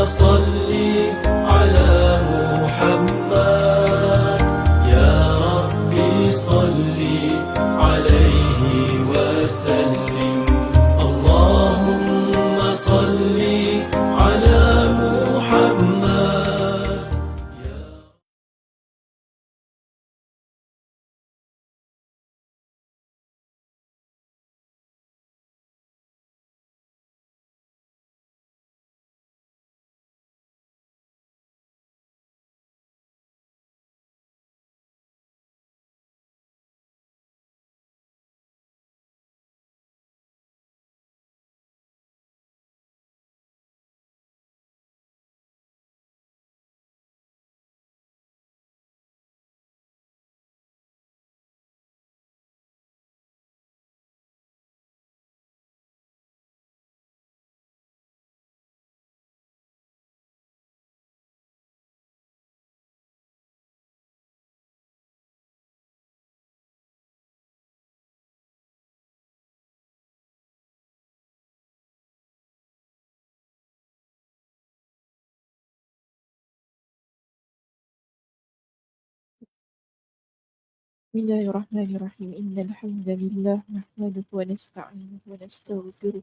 صل على محمد يا ربي صل عليه وسلم اللهم صل على محمد يا بسم الله الرحمن الرحيم إن الحمد لله نحمده ونستعينه ونستغفره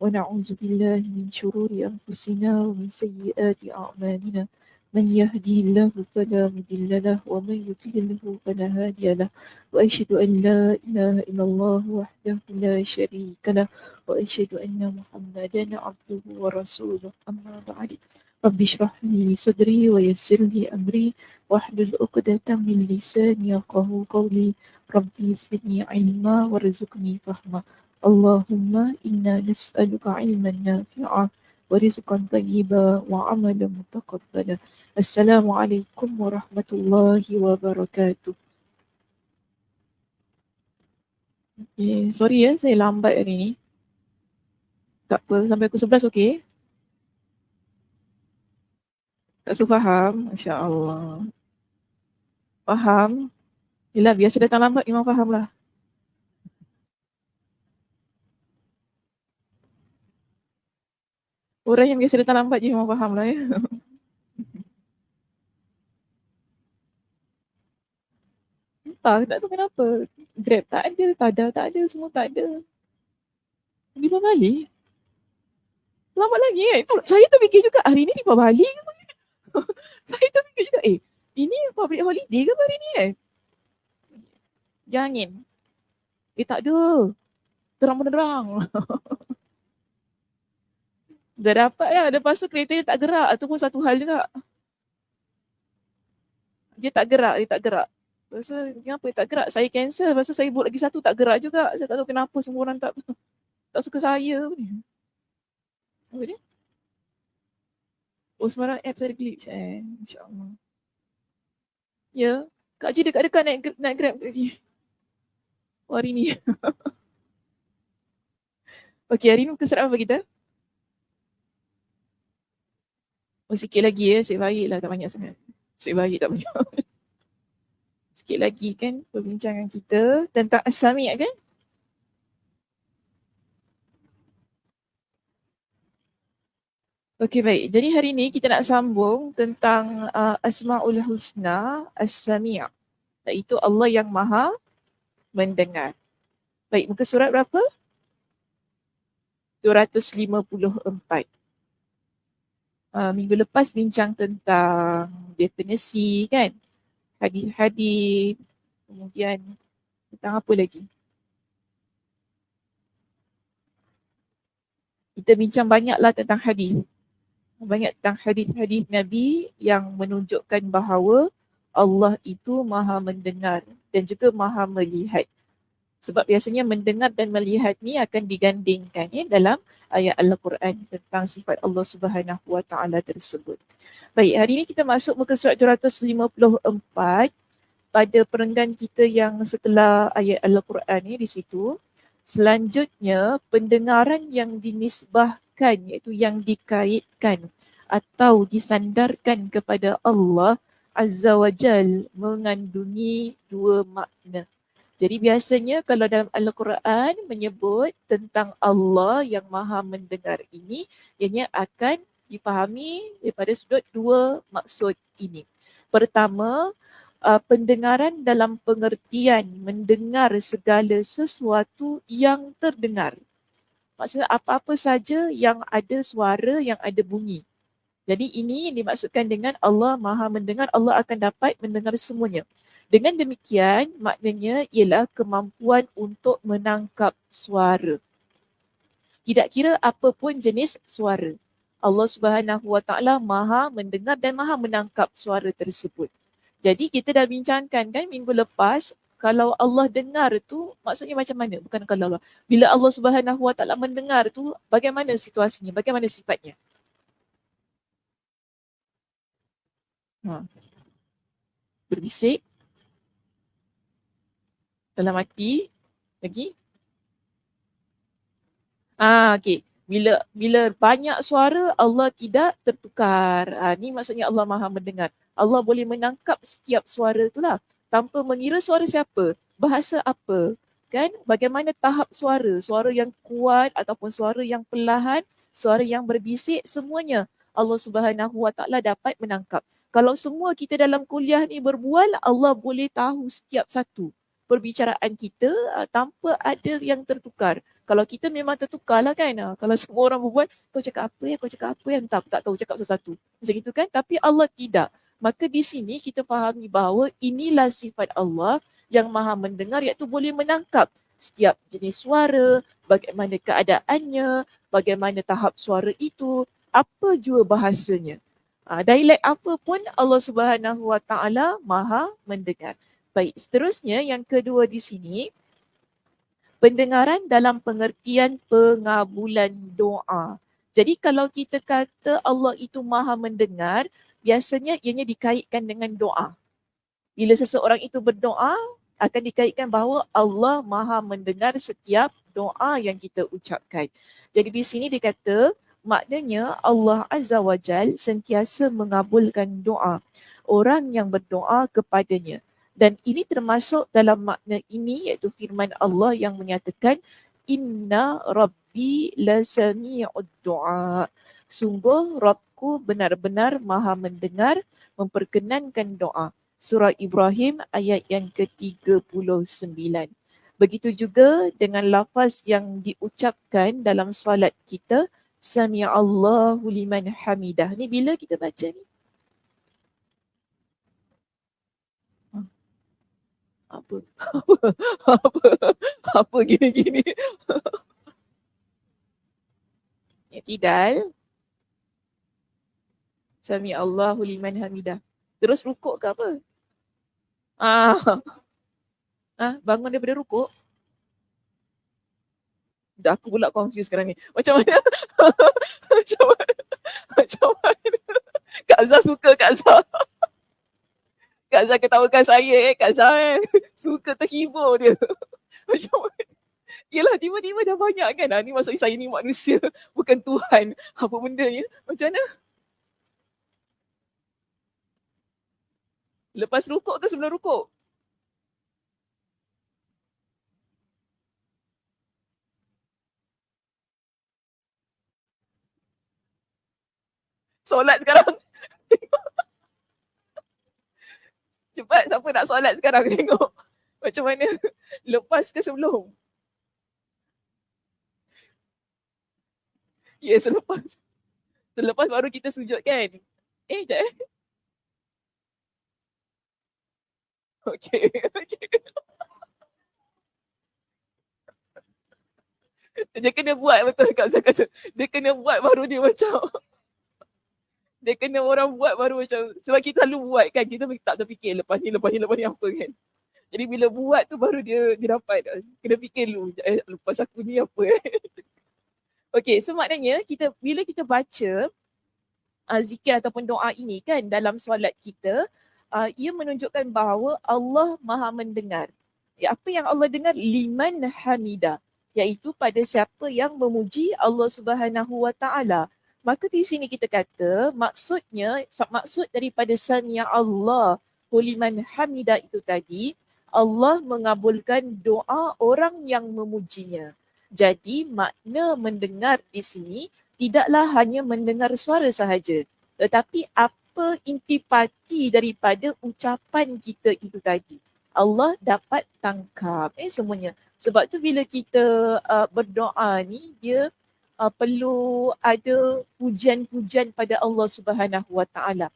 ونعوذ بالله من شرور أنفسنا ومن سيئات أعمالنا من يهدي الله فلا مضل له ومن يضلله فلا هادي له وأشهد أن لا إله إلا الله وحده لا شريك له وأشهد أن محمدا عبده ورسوله أما بعد رب اشرح لي صدري ويسر لي أمري واحلل عقدة من لساني يفقهوا قولي ربي زدني علما وارزقني فهما اللهم إنا نسألك علما نافعا ورزقا طيبا وعملا متقبلا. السلام عليكم ورحمة الله وبركاته. Okay, sorry ya saya lambat hari ni. Tak apa, sampai pukul 11 okey? Tak so faham? Masya Allah. Faham? Yelah, biasa datang lambat memang faham lah. Orang yang biasa datang lambat je memang faham lah ya. Entah, tak tahu kenapa. Grab tak ada, Tada tak ada, semua tak ada. 5 Bali? Lambat lagi kan? Saya terfikir juga hari ni 5 Bali ke? Saya terfikir juga, ini public holiday ke hari ni kan? Jangan. Tak ada. Terang-menerang. Dah dapat lah. Lepas tu kereta dia tak gerak. Itu pun satu hal juga. Dia tak gerak. Lepas tu kenapa dia tak gerak? Saya cancel. Lepas tu saya buat lagi satu tak gerak juga. Saya tak tahu kenapa semua orang tak suka saya. Apa dia? Oh, sebarang apps ada glitch InsyaAllah. Ya. Kak Haji dekat-dekat naik Grab lagi. Hari ni. Okey, hari ni muka surat apa kita? Oh, sikit lagi ya. Sikit baik lah. Tak banyak sangat. Sikit baik tak banyak. Sikit lagi kan perbincangan kita tentang As-Sami' kan? Okey, baik. Jadi hari ni kita nak sambung tentang Asma'ul Husna As-Sami'. Iaitu Allah yang Maha mendengar. Baik, muka surat berapa? 254. Minggu lepas bincang tentang definisi kan? Hadis-hadis. Kemudian tentang apa lagi? Kita bincang banyaklah tentang hadis. Banyak tentang hadis-hadis Nabi yang menunjukkan bahawa Allah itu Maha mendengar dan juga Maha melihat. Sebab biasanya mendengar dan melihat ni akan digandingkan dalam ayat Al-Quran tentang sifat Allah Subhanahu Wa Taala tersebut. Baik, hari ini kita masuk muka surat 254 pada perenggan kita yang setelah ayat Al-Quran ni di situ. Selanjutnya, pendengaran yang dinisbahkan iaitu yang dikaitkan atau disandarkan kepada Allah Azza wa Jal mengandungi dua makna. Jadi biasanya kalau dalam Al-Quran menyebut tentang Allah yang Maha mendengar ini, ianya akan dipahami daripada sudut dua maksud ini. Pertama, pendengaran dalam pengertian mendengar segala sesuatu yang terdengar. Maksudnya apa-apa saja yang ada suara, yang ada bunyi. Jadi ini yang dimaksudkan dengan Allah Maha mendengar, Allah akan dapat mendengar semuanya. Dengan demikian, maknanya ialah kemampuan untuk menangkap suara. Tidak kira apa pun jenis suara. Allah Subhanahu Wa Taala Maha mendengar dan Maha menangkap suara tersebut. Jadi kita dah bincangkan kan minggu lepas, kalau Allah dengar tu maksudnya macam mana? Bukan kalau Allah. Bila Allah Subhanahu Wa Taala mendengar tu, bagaimana situasinya? Bagaimana sifatnya? Berbisik dalam hati lagi. Okey. Bila banyak suara, Allah tidak tertukar. Ni maksudnya Allah Maha mendengar. Allah boleh menangkap setiap suara itulah tanpa mengira suara siapa, bahasa apa, kan? Bagaimana tahap suara, suara yang kuat ataupun suara yang perlahan, suara yang berbisik, semuanya Allah Subhanahu Wa Taala dapat menangkap. Kalau semua kita dalam kuliah ni berbual, Allah boleh tahu setiap satu perbicaraan kita tanpa ada yang tertukar. Kalau kita memang tertukar lah kan. Kalau semua orang berbual, kau cakap apa ya, kau cakap apa ya, entah aku tak tahu cakap sesuatu. Macam itu kan. Tapi Allah tidak. Maka di sini kita fahami bahawa inilah sifat Allah yang Maha mendengar, iaitu boleh menangkap setiap jenis suara, bagaimana keadaannya, bagaimana tahap suara itu, apa jua bahasanya. Dialek apa pun Allah Subhanahu Wa Taala Maha mendengar. Baik, seterusnya yang kedua di sini, pendengaran dalam pengertian pengabulan doa. Jadi kalau kita kata Allah itu Maha mendengar, biasanya ianya dikaitkan dengan doa. Bila seseorang itu berdoa, akan dikaitkan bahawa Allah Maha mendengar setiap doa yang kita ucapkan. Jadi di sini dikata, maknanya Allah Azza wa Jal sentiasa mengabulkan doa orang yang berdoa kepadanya. Dan ini termasuk dalam makna ini, iaitu firman Allah yang menyatakan Inna Rabbi lasami'ud du'a. Sungguh Rabbku benar-benar Maha mendengar, memperkenankan doa. Surah Ibrahim ayat yang ke-39. Begitu juga dengan lafaz yang diucapkan dalam salat kita, Sami'allahu liman hamidah. Ni bila kita baca ni? Apa? Apa gini-gini? I'tidal. Sami'allahu liman hamidah. Terus rukuk ke apa? Bangun daripada rukuk? Dah aku pula confused sekarang ni. Macam mana? Macam mana? Kak Zah suka Kak Zah. Kak Zah ketawakan saya Kak Zah suka terhibur dia. Macam mana? Yelah, tiba-tiba dah banyak kan. Ni maksudnya saya ni manusia, bukan Tuhan. Apa benda ni? Macam mana? Lepas rukuk ke sebelum rukuk? Solat sekarang. Cepat, siapa nak solat sekarang? Tengok macam mana. Lepas ke sebelum? Ya, selepas. Selepas baru kita sujud kan? Sekejap Okay. Dia kena buat betul Kak Zah kata. Dia kena buat baru dia macam dia kena orang buat baru macam, sebab kita selalu buat kan, kita tak terfikir lepas ni apa kan. Jadi bila buat tu baru dia dapat. Kena fikir dulu, lepas aku ni apa Okay, so maknanya bila kita baca zikir ataupun doa ini kan dalam solat kita, ia menunjukkan bahawa Allah Maha mendengar. Apa yang Allah dengar? Liman hamidah, iaitu pada siapa yang memuji Allah Subhanahu Wa Taala. Maka di sini kita kata maksud daripada sami'a Allah liman hamidah itu tadi, Allah mengabulkan doa orang yang memujinya. Jadi makna mendengar di sini tidaklah hanya mendengar suara sahaja, tetapi apa intipati daripada ucapan kita itu tadi. Allah dapat tangkap semuanya. Sebab tu bila kita berdoa ni, dia perlu ada pujian-pujian pada Allah Subhanahu Wa Taala.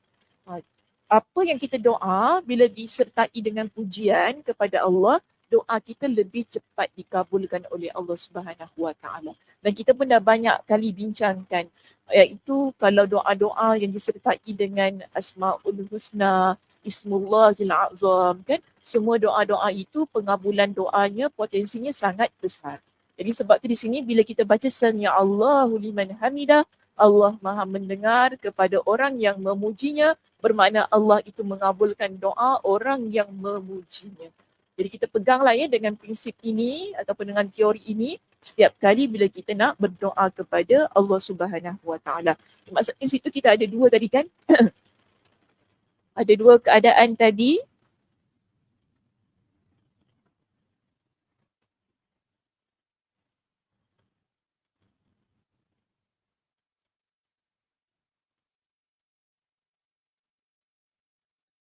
Apa yang kita doa bila disertai dengan pujian kepada Allah, doa kita lebih cepat dikabulkan oleh Allah Subhanahu Wa Taala. Dan kita pun dah banyak kali bincangkan, iaitu kalau doa-doa yang disertai dengan Asmaul Husna, Ismullahil Azam, kan, semua doa-doa itu pengabulan doanya potensinya sangat besar. Jadi sebab tu di sini bila kita baca Sami Allahu liman hamidah, Allah Maha mendengar kepada orang yang memujinya, bermakna Allah itu mengabulkan doa orang yang memujinya. Jadi kita peganglah dengan prinsip ini ataupun dengan teori ini setiap kali bila kita nak berdoa kepada Allah Subhanahu Wa Taala. Maksudnya situ kita ada dua tadi kan? Ada dua keadaan tadi.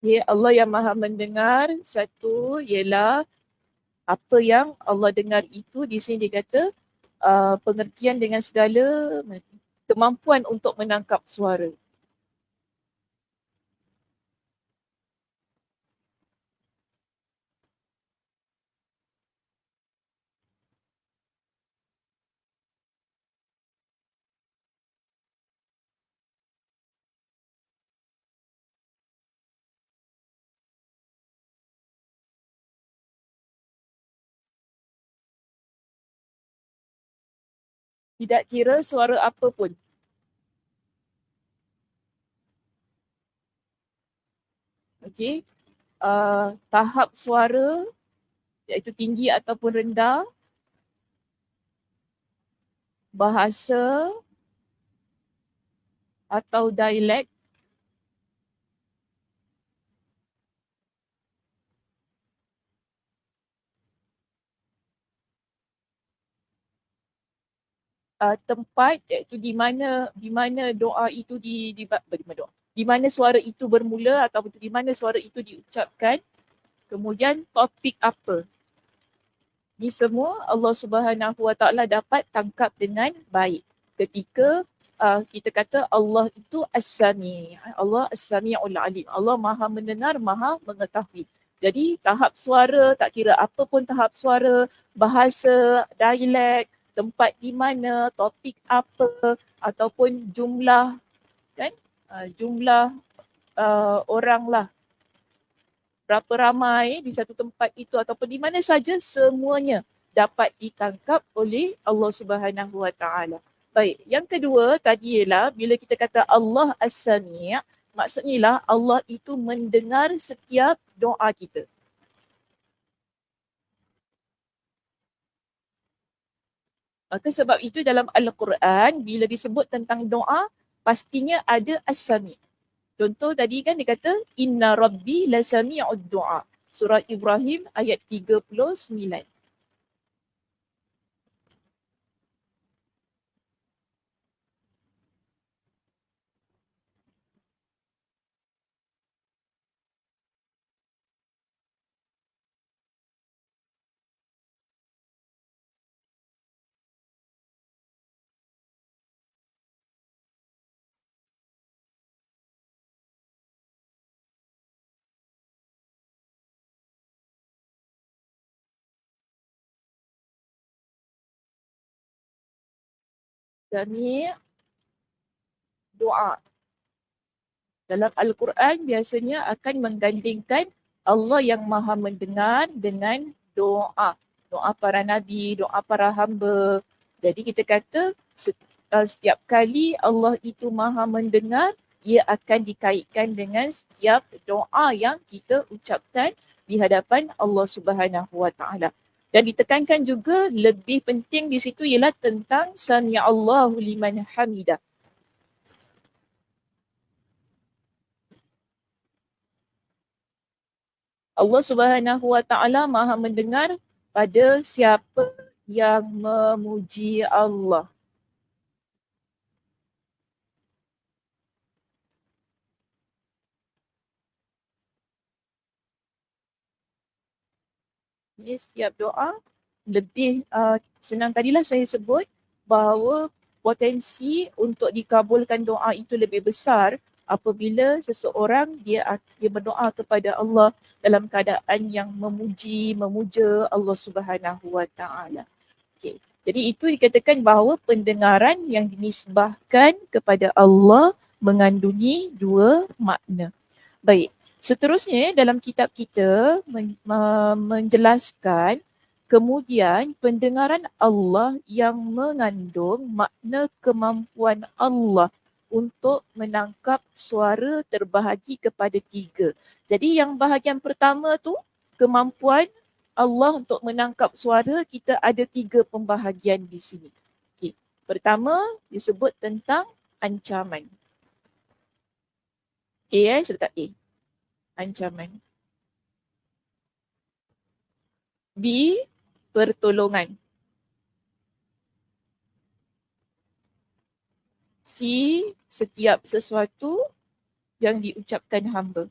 Ya, Allah yang Maha mendengar, satu ialah apa yang Allah dengar itu di sini dikata pengertian dengan segala kemampuan untuk menangkap suara. Tidak kira suara apa pun. Okey. Tahap suara iaitu tinggi ataupun rendah, bahasa atau dialek, tempat iaitu di mana doa itu di mana suara itu bermula ataupun di mana suara itu diucapkan, kemudian topik apa. Ini semua Allah Subhanahu Wa Taala dapat tangkap dengan baik ketika kita kata Allah itu As-Sami. Allah As-Sami'ul Alim. Allah Maha mendengar, Maha mengetahui. Jadi tahap suara, tak kira apa pun tahap suara, bahasa, dialek, tempat di mana, topik apa, ataupun jumlah, kan? Jumlah orang lah, berapa ramai di satu tempat itu ataupun di mana saja, semuanya dapat ditangkap oleh Allah Subhanahu Wa Taala. Baik, yang kedua tadi ialah bila kita kata Allah As-Sami', maksudnya lah Allah itu mendengar setiap doa kita. Maka sebab itu dalam Al-Quran bila disebut tentang doa, pastinya ada As-Sami'. Contoh tadi kan dia kata inna rabbi lasami'ud du'a. Surah Ibrahim ayat 39. Sami' doa. Dalam Al-Quran biasanya akan menggandingkan Allah yang Maha mendengar dengan doa. Doa para nabi, doa para hamba. Jadi kita kata setiap kali Allah itu Maha mendengar, ia akan dikaitkan dengan setiap doa yang kita ucapkan di hadapan Allah Subhanahu Wa Taala. Dan ditekankan juga lebih penting di situ ialah tentang Sami Allahu liman hamidah. Allah Subhanahu Wa Taala Maha mendengar pada siapa yang memuji Allah. Jadi setiap doa lebih senang, tadilah saya sebut bahawa potensi untuk dikabulkan doa itu lebih besar apabila seseorang dia berdoa kepada Allah dalam keadaan yang memuja Allah Subhanahu Wa Taala. Okay. Jadi itu dikatakan bahawa pendengaran yang dinisbahkan kepada Allah mengandungi dua makna. Baik, seterusnya dalam kitab kita menjelaskan kemudian pendengaran Allah yang mengandung makna kemampuan Allah untuk menangkap suara terbahagi kepada tiga. Jadi yang bahagian pertama tu kemampuan Allah untuk menangkap suara, kita ada tiga pembahagian di sini. Okay. Pertama disebut tentang ancaman. A saya letak A. Ancaman. B, pertolongan. C, setiap sesuatu yang diucapkan hamba.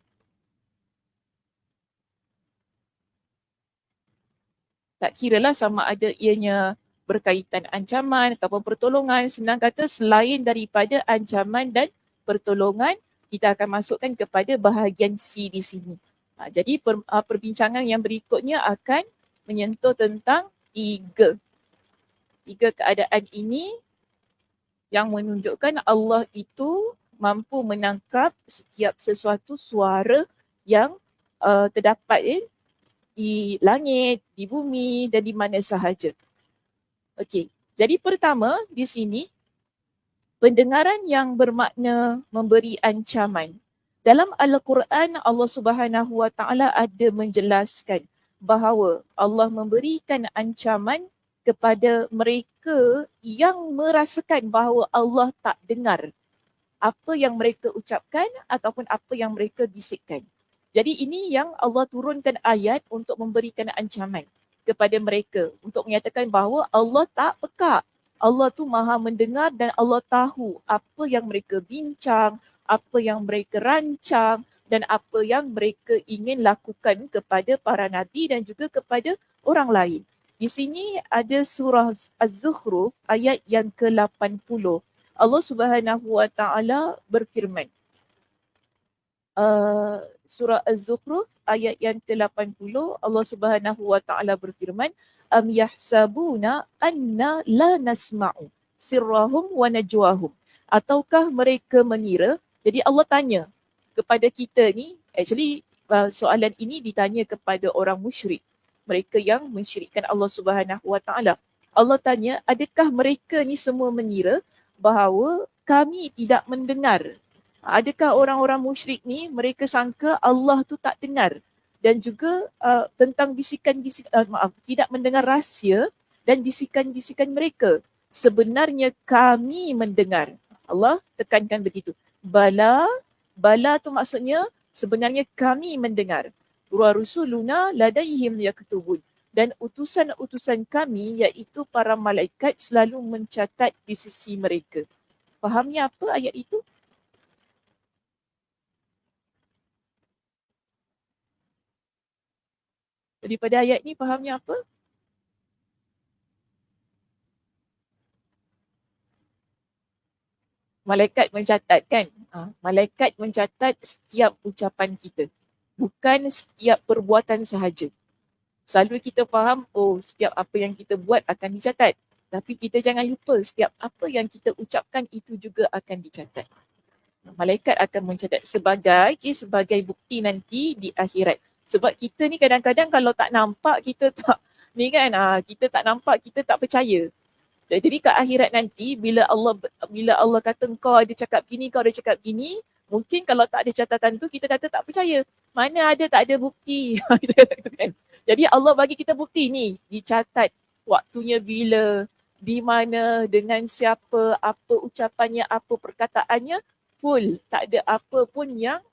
Tak kiralah sama ada ianya berkaitan ancaman ataupun pertolongan. Senang kata selain daripada ancaman dan pertolongan, kita akan masukkan kepada bahagian C di sini. Jadi perbincangan yang berikutnya akan menyentuh tentang tiga keadaan ini yang menunjukkan Allah itu mampu menangkap setiap sesuatu suara yang terdapat di langit, di bumi dan di mana sahaja. Okey, jadi pertama di sini pendengaran yang bermakna memberi ancaman. Dalam Al-Quran Allah Subhanahu Wa Taala ada menjelaskan bahawa Allah memberikan ancaman kepada mereka yang merasakan bahawa Allah tak dengar apa yang mereka ucapkan ataupun apa yang mereka bisikkan. Jadi ini yang Allah turunkan ayat untuk memberikan ancaman kepada mereka untuk menyatakan bahawa Allah tak peka. Allah tu maha mendengar dan Allah tahu apa yang mereka bincang, apa yang mereka rancang dan apa yang mereka ingin lakukan kepada para nabi dan juga kepada orang lain. Di sini ada surah Az-Zukhruf ayat yang ke-80. Allah Subhanahu Wa Taala berfirman. Surah Az-Zukhruf ayat yang ke-80 Allah Subhanahu Wa Taala berfirman, am yahsabuna anna la nasma'u sirrahum wa najwahum, ataukah mereka mengira. Jadi Allah tanya kepada kita ni, actually soalan ini ditanya kepada orang musyrik, mereka yang mensyirikkan Allah Subhanahu Wa Taala. Allah tanya, adakah mereka ni semua mengira bahawa kami tidak mendengar? Adakah orang-orang musyrik ni mereka sangka Allah tu tak dengar dan juga tentang bisikan-bisikan, tidak mendengar rahsia dan bisikan-bisikan mereka. Sebenarnya kami mendengar. Allah tekankan begitu. Bala tu maksudnya sebenarnya kami mendengar. Wa rusuluna ladaihim yaktubun. Dan utusan-utusan kami iaitu para malaikat selalu mencatat di sisi mereka. Fahamnya apa ayat itu? Daripada ayat ni fahamnya apa? Malaikat mencatat kan? Malaikat mencatat setiap ucapan kita. Bukan setiap perbuatan sahaja. Selalu kita faham, setiap apa yang kita buat akan dicatat. Tapi kita jangan lupa setiap apa yang kita ucapkan itu juga akan dicatat. Malaikat akan mencatat sebagai bukti nanti di akhirat. Sebab kita ni kadang-kadang kalau tak nampak kita tak kita tak nampak, kita tak percaya. Jadi ke akhirat nanti bila Allah kata kau ada cakap gini, kau ada cakap gini, mungkin kalau tak ada catatan tu kita kata tak percaya. Mana ada, tak ada bukti. Kita kata gitu kan. Jadi Allah bagi kita bukti ni, dicatat waktunya bila, di mana, dengan siapa, apa ucapannya, apa perkataannya, full. Tak ada apa pun yang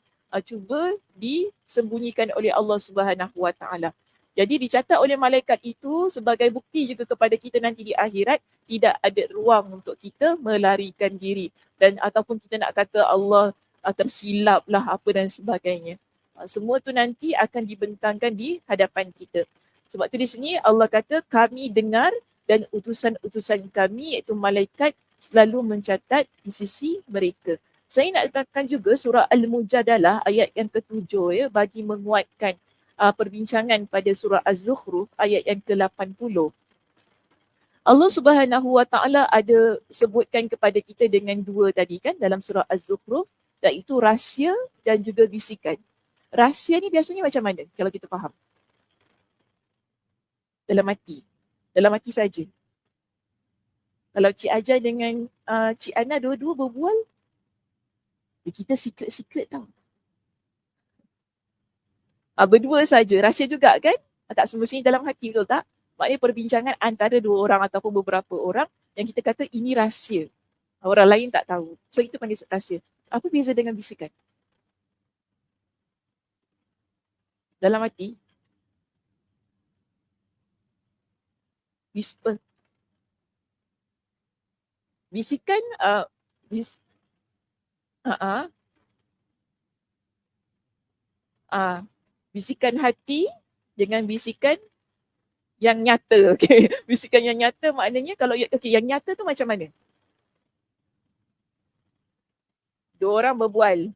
cuba disembunyikan oleh Allah Subhanahu Wa Taala. Jadi dicatat oleh malaikat itu sebagai bukti juga kepada kita nanti di akhirat, tidak ada ruang untuk kita melarikan diri dan ataupun kita nak kata Allah tersilap lah apa dan sebagainya. Semua tu nanti akan dibentangkan di hadapan kita. Sebab tu di sini Allah kata kami dengar dan utusan-utusan kami iaitu malaikat selalu mencatat di sisi mereka. Saya nak letakkan juga surah Al-Mujadalah ayat yang ke-7 ya, bagi menguatkan perbincangan pada surah Az-Zukhruf ayat yang ke-80. Allah Subhanahu Wa Taala ada sebutkan kepada kita dengan dua tadi kan dalam surah Az-Zukhruf, iaitu rahsia dan juga bisikan. Rahsia ni biasanya macam mana kalau kita faham? Dalam hati saja. Kalau Cik Ajar dengan Cik Ana dua-dua berbual, kita secret-secret tau. Berdua saja, rahsia juga kan? Tak semestinya dalam hati, betul tak? Maknanya perbincangan antara dua orang ataupun beberapa orang yang kita kata ini rahsia. Orang lain tak tahu. So itu panggil rahsia. Apa beza dengan bisikan? Dalam hati, whisper. Bisikan, bisikan hati dengan bisikan yang nyata. Okay. Bisikan yang nyata maknanya kalau yang nyata tu macam mana? Dua orang berbual.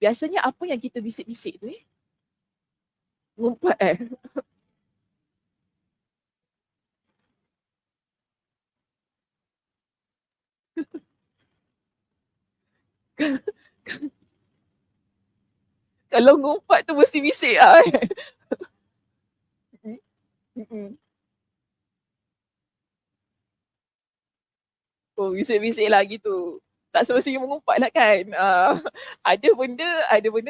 Biasanya apa yang kita bisik-bisik tu ngumpat Kalau ngumpat tu mesti bisik lah. Oh, bisik-bisik lah gitu. Tak semestinya mengumpat lah kan. Ada benda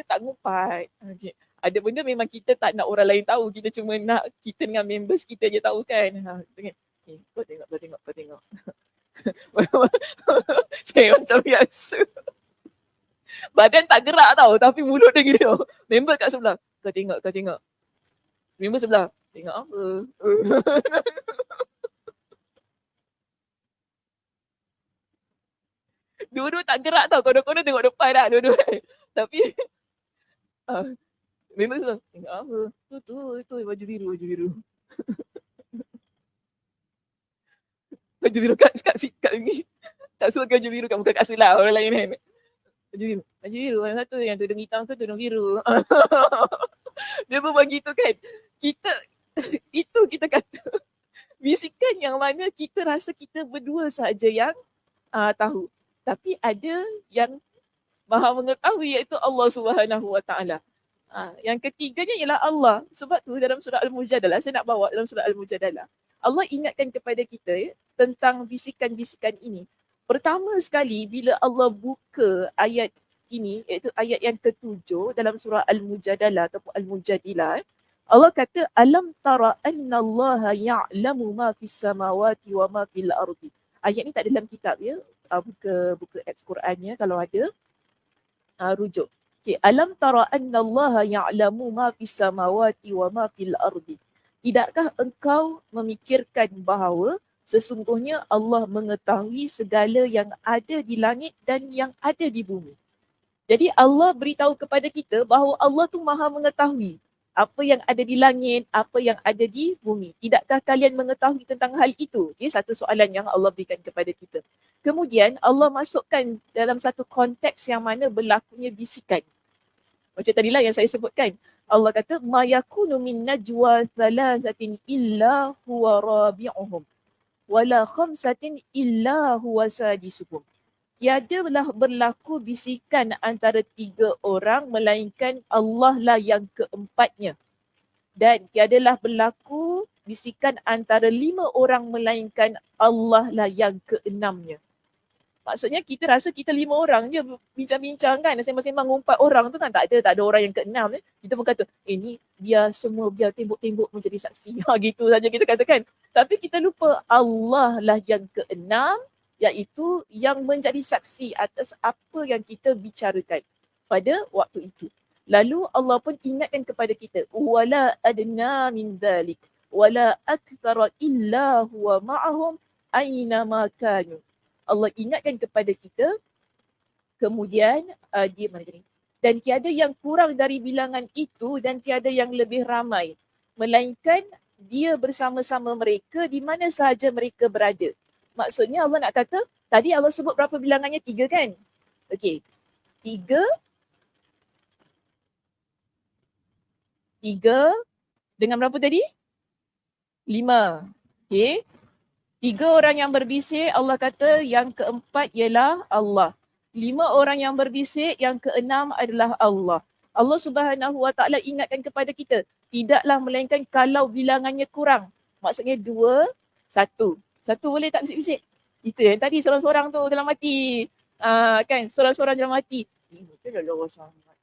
tak ngumpat. Okay. Ada benda memang kita tak nak orang lain tahu. Kita cuma nak kita dengan members kita je tahu kan. Kau tengok. Saya macam biasa. Badan tak gerak tau. Tapi mulut dia gini tau. Member kat sebelah. Kau tengok. Member sebelah. Tengok apa? Dua-dua tak gerak tau. Kono-kono tengok depan lah dua-dua. Tapi memang sebab tengok apa? Tu baju biru. Baju biru kat ni. Tak suka baju biru kat muka kat sebelah orang lain kan. Baju biru. Yang satu yang tudung hitam tu tudung biru. Dia pun bagi tu kan. Kita kata bisikan yang mana kita rasa kita berdua saja yang tahu. Tapi ada yang maha mengetahui iaitu Allah Subhanahu Wa Taala. Yang ketiganya ialah Allah. Sebab tu dalam surah Al-Mujadalah, saya nak bawa dalam surah Al-Mujadalah, Allah ingatkan kepada kita tentang bisikan-bisikan ini. Pertama sekali bila Allah buka ayat ini, iaitu ayat yang ke-7 dalam surah Al-Mujadalah ataupun Al-Mujadilah, Allah kata alam tara annallaha ya'lamu ma fis samawati wa ma fil ardi. Ayat ni tak ada dalam kitab ya. Buka apps Qurannya kalau ada, rujuk. Okay. Alam tara annallaha ya'lamu ma fis samawati wa ma fil ardi. Tidakkah engkau memikirkan bahawa sesungguhnya Allah mengetahui segala yang ada di langit dan yang ada di bumi. Jadi Allah beritahu kepada kita bahawa Allah tu maha mengetahui apa yang ada di langit, apa yang ada di bumi. Tidakkah kalian mengetahui tentang hal itu? Okay, satu soalan yang Allah berikan kepada kita. Kemudian Allah masukkan dalam satu konteks yang mana berlakunya bisikan. Macam tadilah yang saya sebutkan. Allah kata, ma yakunu min najwa thalathatin illa huwa rabi'uhum wala khamsatin illa huwa sadisuhum. Tiadalah berlaku bisikan antara 3 orang melainkan Allah lah yang keempatnya. Dan tiadalah berlaku bisikan antara 5 orang melainkan Allah lah yang keenamnya. Maksudnya kita rasa kita 5 orang je bincang-bincang kan, sembang-sembang 4 orang tu kan tak ada orang yang keenam. Kita pun kata, ni biar tembok-tembok menjadi saksi. Gitu saja kita katakan. Tapi kita lupa Allah lah yang keenam, iaitu yang menjadi saksi atas apa yang kita bicarakan pada waktu itu. Lalu Allah pun ingatkan kepada kita, wala adna min dhalik wala akthara illa huwa ma'ahum aina ma kanu. Allah ingatkan kepada kita, kemudian dia mana tadi? Dan tiada yang kurang dari bilangan itu dan tiada yang lebih ramai. melainkan dia bersama-sama mereka di mana sahaja mereka berada. Maksudnya Allah nak kata, tadi Allah sebut berapa bilangannya? 3 kan? Okey. 3 dengan berapa tadi? 5. Okey. 3 orang yang berbisik, Allah kata yang keempat ialah Allah. 5 orang yang berbisik, yang keenam adalah Allah. Allah Subhanahu Wa Taala ingatkan kepada kita, tidaklah melainkan kalau bilangannya kurang. Maksudnya 2, 1. 1 boleh tak bisik-bisik? Itu yang tadi seorang-seorang tu dalam hati. Kan, seorang-seorang dalam hati. Mungkin dah lawa sangat.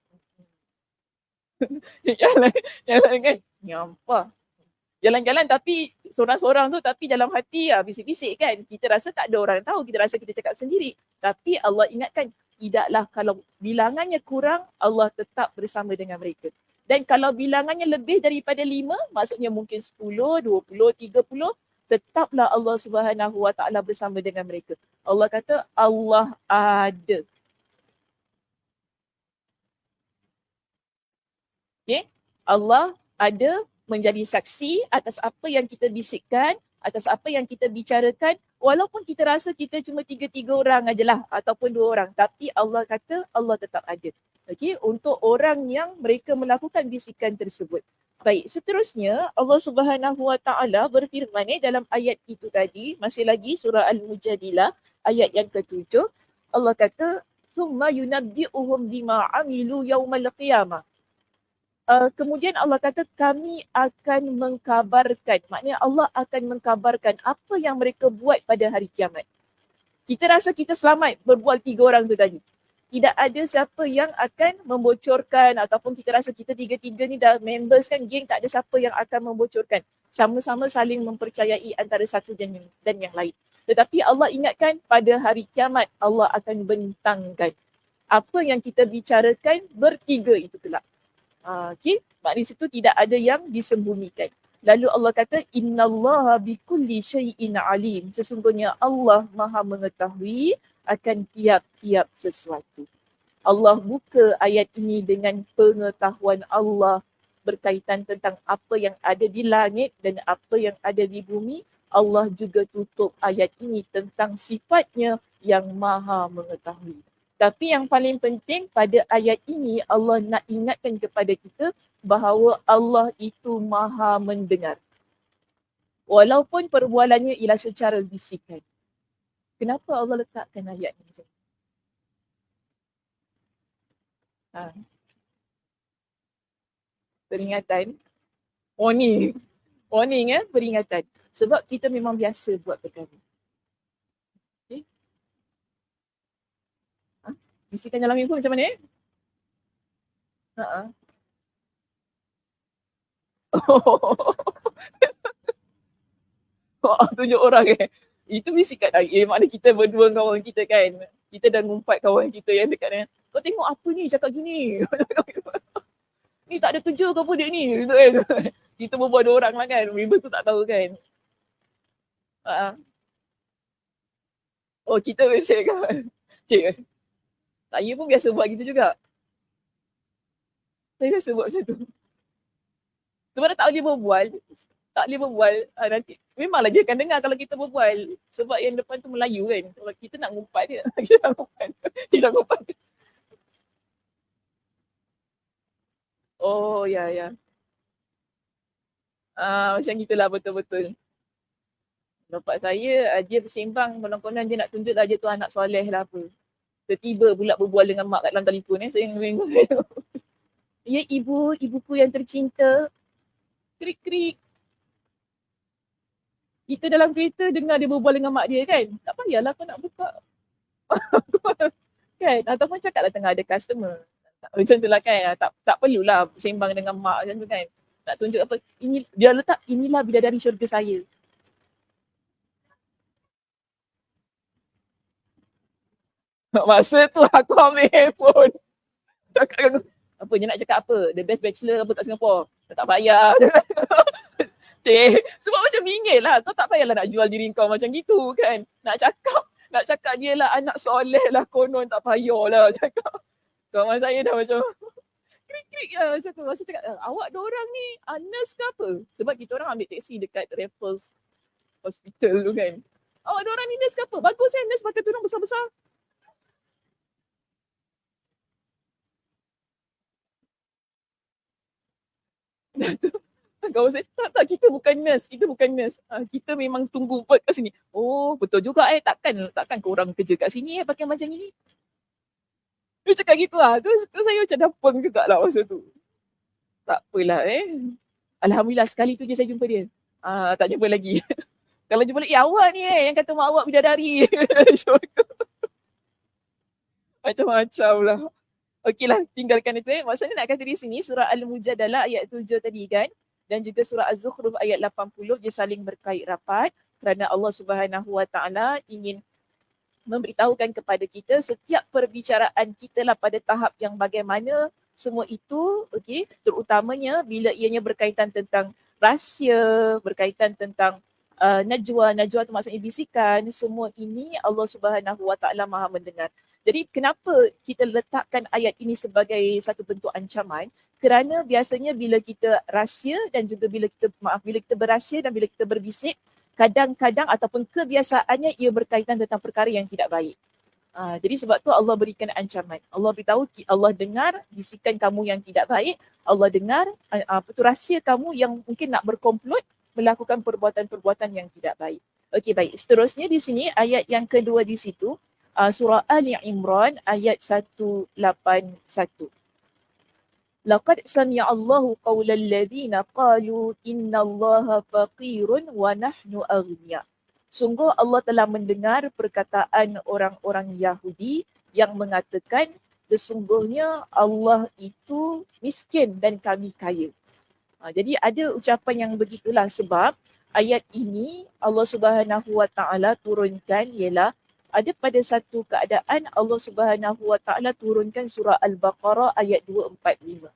Jalan kan? Nyampah. Jalan-jalan tapi seorang-seorang tu tapi dalam hati bisik-bisik kan. Kita rasa tak ada orang tahu, kita rasa kita cakap sendiri. Tapi Allah ingatkan, tidaklah kalau bilangannya kurang, Allah tetap bersama dengan mereka. Dan kalau bilangannya lebih daripada 5, maksudnya mungkin 10, 20, 30, tetaplah Allah Subhanahu Wa Taala bersama dengan mereka. Allah kata Allah ada. Okay? Allah ada menjadi saksi atas apa yang kita bisikkan, atas apa yang kita bicarakan, walaupun kita rasa kita cuma 3 orang ajalah ataupun 2 orang, tapi Allah kata Allah tetap ada. Okey, untuk orang yang mereka melakukan bisikan tersebut. Baik, seterusnya Allah Subhanahu Wa Taala berfirman dalam ayat itu tadi, masih lagi surah Al-Mujadilah ayat yang ke-7, Allah kata summa yunabbi'uhum bima 'amilu yaumal qiyamah. Kemudian Allah kata kami akan mengkabarkan, maknanya Allah akan mengkabarkan apa yang mereka buat pada hari kiamat. Kita rasa kita selamat berbual 3 orang tu tadi. Tidak ada siapa yang akan membocorkan ataupun kita rasa kita 3 ni dah members kan, geng, tak ada siapa yang akan membocorkan. Sama-sama saling mempercayai antara satu dan yang lain. Tetapi Allah ingatkan pada hari kiamat Allah akan bentangkan apa yang kita bicarakan bertiga itu kelak. Okay, maknanya situ tidak ada yang disembunyikan. Lalu Allah kata innallaha bikulli syai'in alim. Sesungguhnya Allah Maha mengetahui akan tiap-tiap sesuatu. Allah buka ayat ini dengan pengetahuan Allah berkaitan tentang apa yang ada di langit dan apa yang ada di bumi. Allah juga tutup ayat ini tentang sifatnya yang Maha mengetahui. Tapi yang paling penting pada ayat ini Allah nak ingatkan kepada kita bahawa Allah itu Maha mendengar. Walaupun perbualannya ialah secara bisikan. Kenapa Allah letakkan ayat ini? Peringatan. Warning. Peringatan. Sebab kita memang biasa buat perkara. Bisikan dalam mimpi macam mana? Tunjuk orang Itu bisikan mana kita berdua dengan kawan kita kan. Kita dah ngumpat kawan kita yang dekat dengan, kau tengok apa ni cakap gini. Ni tak ada kerja ke apa dia ni. Gitu kan. Kita berbual 2 orang lah kan. Member tu tak tahu kan. Oh kita biasa kan. Cik. Saya pun biasa buat gitu juga. Saya biasa buat macam tu. Sebab tak boleh berbual. Nanti. Memanglah dia akan dengar kalau kita berbual. Sebab yang depan tu Melayu kan. Kalau kita nak ngumpat dia. Kita ngumpat. Oh ya. Macam gitulah betul-betul. Bapak saya, dia bersembang konon-konon dia nak tunjuk dia tu anak soleh lah apa. Tiba-tiba pula berbual dengan mak kat dalam telefon saya bingung. Ya ibuku yang tercinta. Krik-krik. Kita dalam kereta dengar dia berbual dengan mak dia kan. Tak payahlah kau nak buka. Kan? Ataupun cakaplah tengah ada customer. Macam tu lah kan. Tak perlulah sembang dengan mak macam tu kan. Nak tunjuk apa. Dia letak inilah bidadari syurga saya. Masa tu aku ambil handphone. Apa dia nak cakap apa? The best bachelor apa kat Singapore. Tak payah. Sebab macam bingit lah. Kau tak payahlah nak jual diri kau macam gitu kan. Nak cakap dia lah anak soleh lah konon tak payah lah cakap. Kawan saya dah macam krik. skrik lah macam tu. Saya cakap, awak diorang ni nurse ke apa? Sebab kita orang ambil teksi dekat Raffles Hospital tu kan. Awak diorang ni nurse ke apa? Bagus kan nurse pakai tudung besar-besar. Kawan saya, tak, kita bukan nurse. Kita bukan nurse. Kita memang tunggu buat kat sini. Oh, betul juga takkan korang kerja kat sini pakai macam ni. Dia cakap gitu lah. Tu saya macam dapur juga lah masa tu. Tak apalah Alhamdulillah sekali tu je saya jumpa dia. Tak jumpa lagi. Kalau jumpa lagi, awak ni yang kata mak awak bidadari. Macam-macam lah. Okeylah, tinggalkan itu. Maksudnya nak kata di sini surah Al-Mujadalah ayat 7 tadi kan. Dan juga surah Az-Zukhruf ayat 80 dia saling berkait rapat kerana Allah Subhanahu Wa Taala ingin memberitahukan kepada kita setiap perbicaraan kita lah pada tahap yang bagaimana semua itu, okey, terutamanya bila ianya berkaitan tentang rahsia, berkaitan tentang najwa tu maksudnya bisikan, semua ini Allah Subhanahu Wa Taala Maha mendengar. Jadi kenapa kita letakkan ayat ini sebagai satu bentuk ancaman? Kerana biasanya bila kita rahsia dan juga bila kita berahsia dan bila kita berbisik, kadang-kadang ataupun kebiasaannya ia berkaitan tentang perkara yang tidak baik. Jadi sebab tu Allah berikan ancaman. Allah beritahu, Allah dengar bisikan kamu yang tidak baik. Allah dengar rahsia kamu yang mungkin nak berkomplot melakukan perbuatan-perbuatan yang tidak baik. Okey, baik. Seterusnya di sini ayat yang kedua di situ, surah Ali Imran ayat 181. Laqad sami'a Allahu qawla alladhina qalu innallaha faqirun wa nahnu aghniya. Sungguh Allah telah mendengar perkataan orang-orang Yahudi yang mengatakan sesungguhnya Allah itu miskin dan kami kaya. Jadi ada ucapan yang begitulah sebab ayat ini Allah Subhanahu Wa Taala turunkan ialah ada pada satu keadaan Allah Subhanahu Wa Taala turunkan surah Al-Baqarah ayat 245.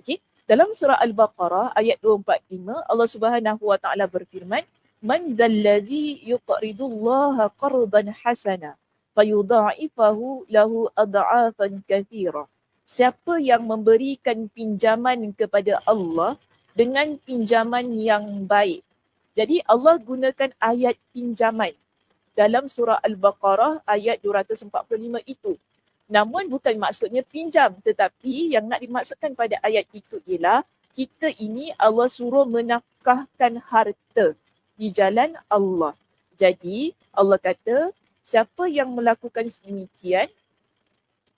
Okey, dalam surah Al-Baqarah ayat 245 Allah Subhanahu Wa Taala berfirman, "Man dzalladzi yuqridullaha qardan hasana fayudha'ifahu lahu ad'afan katsira." Siapa yang memberikan pinjaman kepada Allah dengan pinjaman yang baik. Jadi Allah gunakan ayat pinjaman dalam surah Al-Baqarah ayat 245 itu. Namun bukan maksudnya pinjam, tetapi yang nak dimaksudkan pada ayat itu ialah kita ini Allah suruh menafkahkan harta di jalan Allah. Jadi Allah kata siapa yang melakukan sedemikian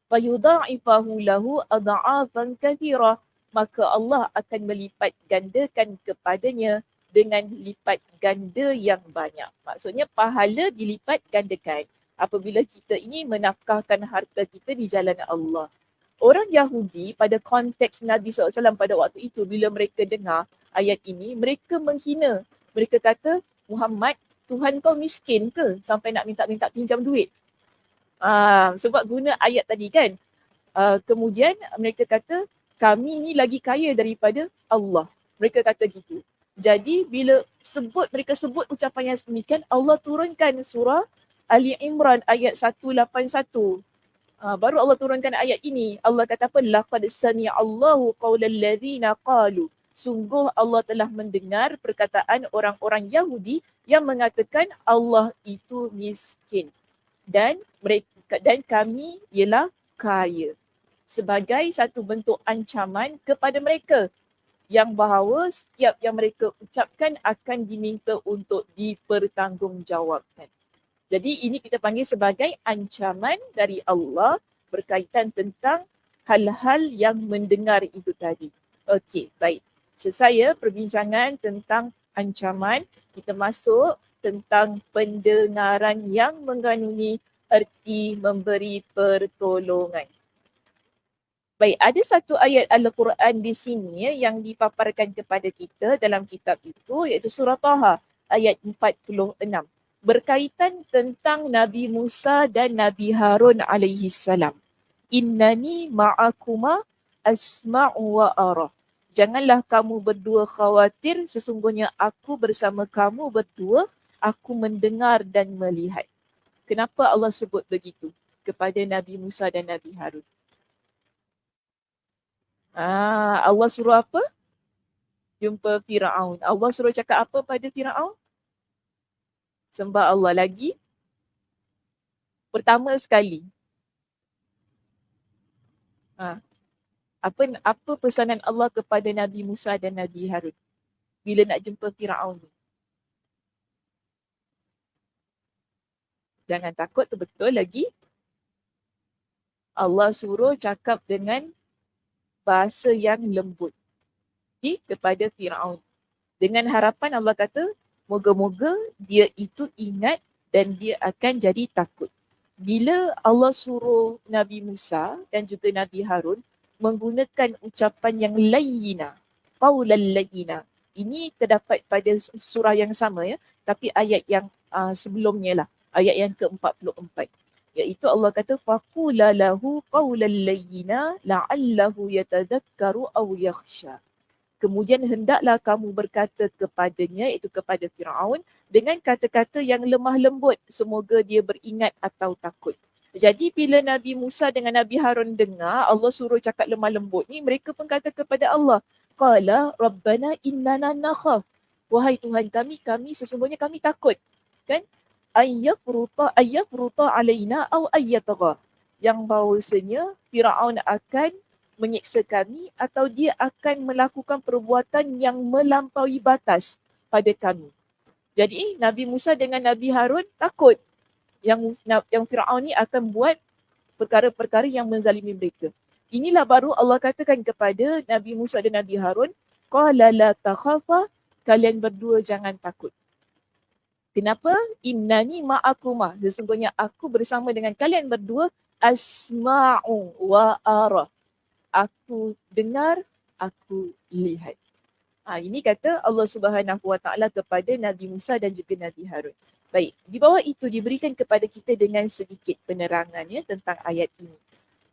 fayudha'ifahu lahu ad'afan katsira, maka Allah akan melipat gandakan kepadanya dengan lipat ganda yang banyak. Maksudnya pahala dilipat gandakan apabila kita ini menafkahkan harta kita di jalan Allah. Orang Yahudi pada konteks Nabi SAW pada waktu itu bila mereka dengar ayat ini, mereka menghina. Mereka kata, Muhammad, Tuhan kau miskin ke sampai nak minta-minta pinjam duit? Sebab guna ayat tadi kan. Kemudian mereka kata, kami ni lagi kaya daripada Allah. Mereka kata gitu. Jadi bila mereka sebut ucapan yang sedemikian, Allah turunkan surah Ali Imran ayat 181. Baru Allah turunkan ayat ini. Allah kata apa? Laqad sami'a Allahu qawla alladhina qalu. Sungguh Allah telah mendengar perkataan orang-orang Yahudi yang mengatakan Allah itu miskin. Dan kami ialah kaya. Sebagai satu bentuk ancaman kepada mereka yang bahawa setiap yang mereka ucapkan akan diminta untuk dipertanggungjawabkan. Jadi ini kita panggil sebagai ancaman dari Allah berkaitan tentang hal-hal yang mendengar itu tadi. Okey, baik. Selesai perbincangan tentang ancaman, kita masuk tentang pendengaran yang mengandungi erti memberi pertolongan. Baik, ada satu ayat Al-Quran di sini yang dipaparkan kepada kita dalam kitab itu iaitu surah Taha ayat 46. Berkaitan tentang Nabi Musa dan Nabi Harun alaihi salam. Innani ma'akuma asma'u wa ara. Janganlah kamu berdua khawatir, sesungguhnya aku bersama kamu berdua, aku mendengar dan melihat. Kenapa Allah sebut begitu kepada Nabi Musa dan Nabi Harun? Allah suruh apa? Jumpa Firaun. Allah suruh cakap apa pada Firaun? Sembah Allah lagi. Pertama sekali. Ha. Apa pesanan Allah kepada Nabi Musa dan Nabi Harun bila nak jumpa Firaun ni? Jangan takut, tu betul lagi. Allah suruh cakap dengan bahasa yang lembut kepada Firaun. Dengan harapan Allah kata, moga-moga dia itu ingat dan dia akan jadi takut. Bila Allah suruh Nabi Musa dan juga Nabi Harun menggunakan ucapan yang layyina, qawlan layyina. Ini terdapat pada surah yang sama ya, tapi ayat yang sebelumnya lah, ayat yang ke-44. Iaitu Allah kata faqula lahu qawlan layyina la'allahu yatadhakkaru aw yakhsha. Kemudian hendaklah kamu berkata kepadanya, iaitu kepada Firaun, dengan kata-kata yang lemah lembut, semoga dia beringat atau takut. Jadi bila Nabi Musa dengan Nabi Harun dengar Allah suruh cakap lemah lembut ni, mereka pun kata kepada Allah, qala rabbana innana nakhaf. Wahai Tuhan kami sesungguhnya kami takut. Kan? Ayyafruta alaina aw ayyatagha. Yang bahawasanya Firaun akan menyiksa kami atau dia akan melakukan perbuatan yang melampaui batas pada kami. Jadi Nabi Musa dengan Nabi Harun takut yang Firaun ni akan buat perkara-perkara yang menzalimi mereka. Inilah baru Allah katakan kepada Nabi Musa dan Nabi Harun, qala la takhafa, kalian berdua jangan takut. Kenapa? Innani ma'akumah. Sesungguhnya aku bersama dengan kalian berdua, asma'u wa ara. Aku dengar, aku lihat. Ini kata Allah Subhanahu Wa Taala kepada Nabi Musa dan juga Nabi Harun. Baik, di bawah itu diberikan kepada kita dengan sedikit penerangannya tentang ayat ini.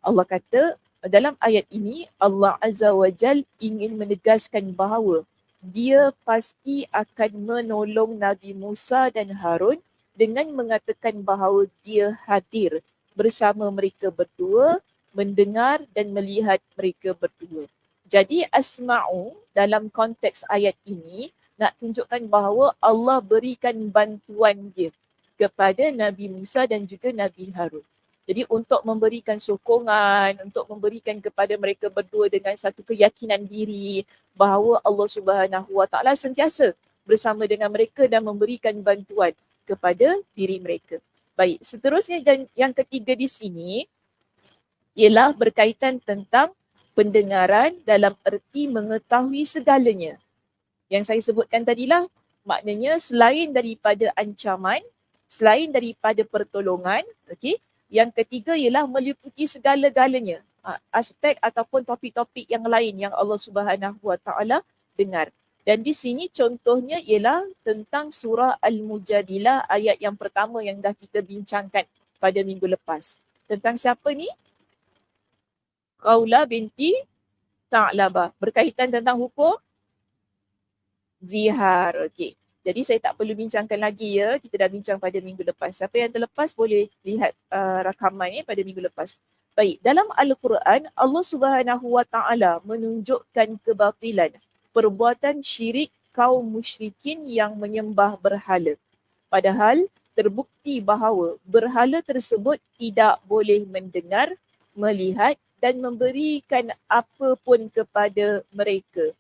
Allah kata dalam ayat ini Allah Azza wa Jal ingin menegaskan bahawa dia pasti akan menolong Nabi Musa dan Harun dengan mengatakan bahawa dia hadir bersama mereka berdua, mendengar dan melihat mereka berdua. Jadi asma'u dalam konteks ayat ini nak tunjukkan bahawa Allah berikan bantuan dia kepada Nabi Musa dan juga Nabi Harun. Jadi untuk memberikan sokongan, untuk memberikan kepada mereka berdua dengan satu keyakinan diri bahawa Allah Subhanahu Wa Taala sentiasa bersama dengan mereka dan memberikan bantuan kepada diri mereka. Baik, seterusnya dan yang ketiga di sini ialah berkaitan tentang pendengaran dalam erti mengetahui segalanya. Yang saya sebutkan tadilah, maknanya selain daripada ancaman, selain daripada pertolongan, okey, yang ketiga ialah meliputi segala-galanya, aspek ataupun topik-topik yang lain yang Allah Subhanahu Wa Taala dengar. Dan di sini contohnya ialah tentang surah Al-Mujadilah ayat yang pertama yang dah kita bincangkan pada minggu lepas. Tentang siapa ni? Khawlah binti Tha'labah. Berkaitan tentang hukum zihar. Okey. Jadi saya tak perlu bincangkan lagi ya. Kita dah bincang pada minggu lepas. Siapa yang terlepas boleh lihat rakaman ni pada minggu lepas. Baik, dalam Al-Quran Allah Subhanahu Wa Taala menunjukkan kebatilan perbuatan syirik kaum musyrikin yang menyembah berhala. Padahal terbukti bahawa berhala tersebut tidak boleh mendengar, melihat dan memberikan apa pun kepada mereka.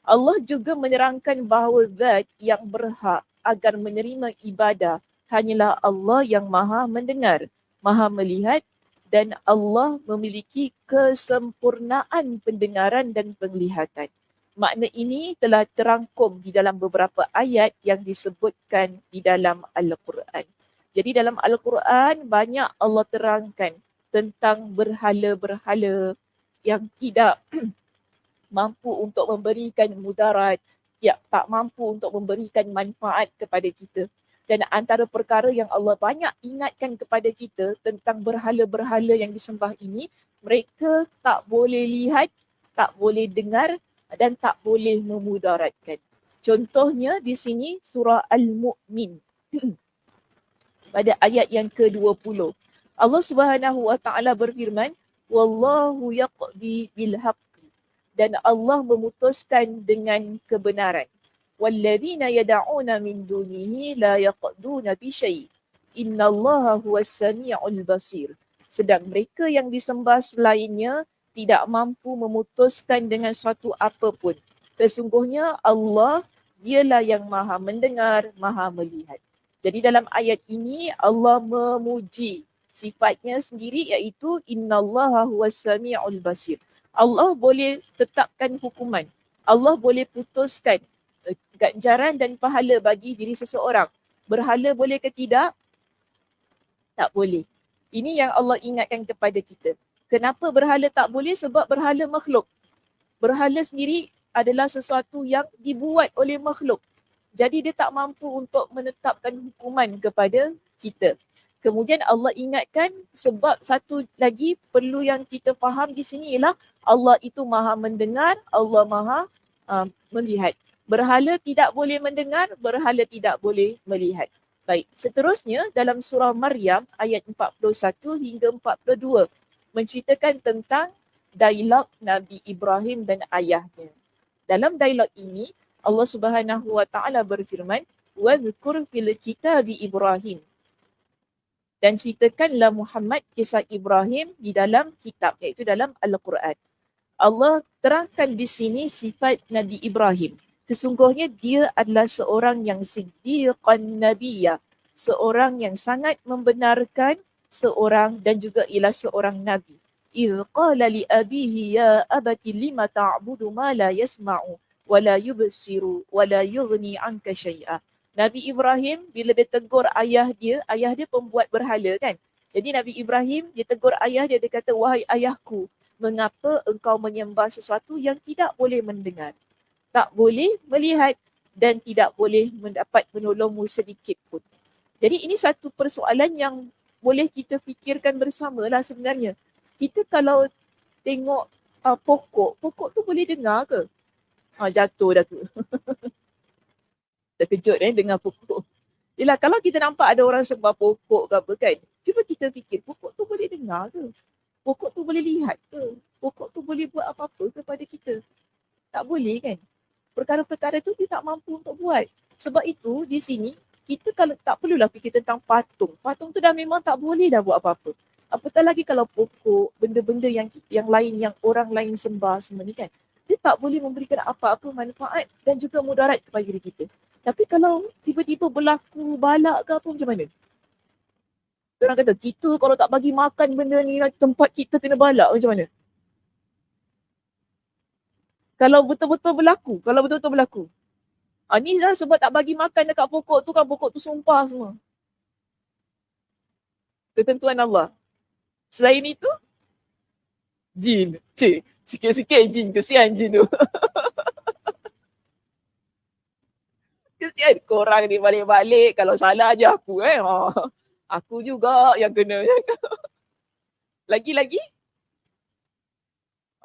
Allah juga menerangkan bahawa zat yang berhak agar menerima ibadah hanyalah Allah yang maha mendengar, maha melihat dan Allah memiliki kesempurnaan pendengaran dan penglihatan. Makna ini telah terangkum di dalam beberapa ayat yang disebutkan di dalam Al-Quran. Jadi dalam Al-Quran banyak Allah terangkan tentang berhala-berhala yang tidak mampu untuk memberikan mudarat, tak mampu untuk memberikan manfaat kepada kita. Dan antara perkara yang Allah banyak ingatkan kepada kita tentang berhala-berhala yang disembah ini, mereka tak boleh lihat, tak boleh dengar dan tak boleh memudaratkan. Contohnya di sini surah Al-Mu'min pada ayat yang ke-20. Allah Subhanahu Wa Taala berfirman, wallahu yaqdi bil haqq. dan Allah memutuskan dengan kebenaran. Walladzina yad'una min dunihi la yaqduna bi syai'. Innallaha huwas sami'ul basir. Sedang mereka yang disembah selainnya tidak mampu memutuskan dengan suatu apapun. Sesungguhnya Allah dialah yang maha mendengar, maha melihat. Jadi dalam ayat ini Allah memuji sifatnya sendiri iaitu innallaha huwas sami'ul basir. Allah boleh tetapkan hukuman. Allah boleh putuskan ganjaran dan pahala bagi diri seseorang. Berhala boleh ke tidak? Tak boleh. Ini yang Allah ingatkan kepada kita. Kenapa berhala tak boleh? Sebab berhala makhluk. Berhala sendiri adalah sesuatu yang dibuat oleh makhluk. Jadi dia tak mampu untuk menetapkan hukuman kepada kita. Kemudian Allah ingatkan sebab satu lagi perlu yang kita faham di sini ialah Allah itu maha mendengar, Allah maha melihat. Berhala tidak boleh mendengar, berhala tidak boleh melihat. Baik, seterusnya dalam surah Maryam ayat 41 hingga 42 menceritakan tentang dialog Nabi Ibrahim dan ayahnya. Dalam dialog ini Allah Subhanahu wa taala berfirman, "Wa dzkur fil kitabi Ibrahim." Dan ceritakanlah Muhammad kisah Ibrahim di dalam kitab iaitu dalam Al-Quran. Allah terangkan di sini sifat Nabi Ibrahim. Sesungguhnya dia adalah seorang yang siddiqan nabiyya, seorang yang sangat membenarkan seorang dan juga ialah seorang nabi. إِذْ قَالَ لِأَبِيهِ يَا أَبَتِ لِمَ تَعْبُدُ مَا لَا يَسْمَعُ وَلَا يُبْصِرُ وَلَا يُغْنِي عَنْكَ شَيْئًا. Nabi Ibrahim bila dia tegur ayah dia pembuat berhala kan. Jadi Nabi Ibrahim dia tegur ayah dia kata, wahai ayahku, mengapa engkau menyembah sesuatu yang tidak boleh mendengar, tak boleh melihat dan tidak boleh mendapat menolongmu sedikit pun. Jadi ini satu persoalan yang boleh kita fikirkan bersamalah sebenarnya. Kita kalau tengok pokok tu boleh dengar ke? Jatuh dah tu. Terkejut dengar pokok. Yelah, kalau kita nampak ada orang sembah pokok ke apa kan, cuba kita fikir pokok tu boleh dengar ke? Pokok tu boleh lihat ke? Pokok tu boleh buat apa-apa kepada kita? Tak boleh kan? Perkara-perkara tu dia tak mampu untuk buat. Sebab itu di sini kita kalau tak perlulah fikir tentang patung. Patung tu dah memang tak boleh dah buat apa-apa. Apatah lagi kalau pokok, benda-benda yang lain yang orang lain sembah semua ni kan. Dia tak boleh memberikan apa-apa manfaat dan juga mudarat kepada diri kita. Tapi kalau tiba-tiba berlaku balak ke apa macam mana? Orang kata kita kalau tak bagi makan benda ni tempat kita kena balak macam mana? Kalau betul-betul berlaku. Ni lah sebab tak bagi makan dekat pokok tu kan, pokok tu sumpah semua. Ketentuan Allah. Selain itu, jin. Sikit-sikit jin, kesian jin tu. Kesian korang ni balik-balik, kalau salah je aku aku juga yang kena. Lagi-lagi,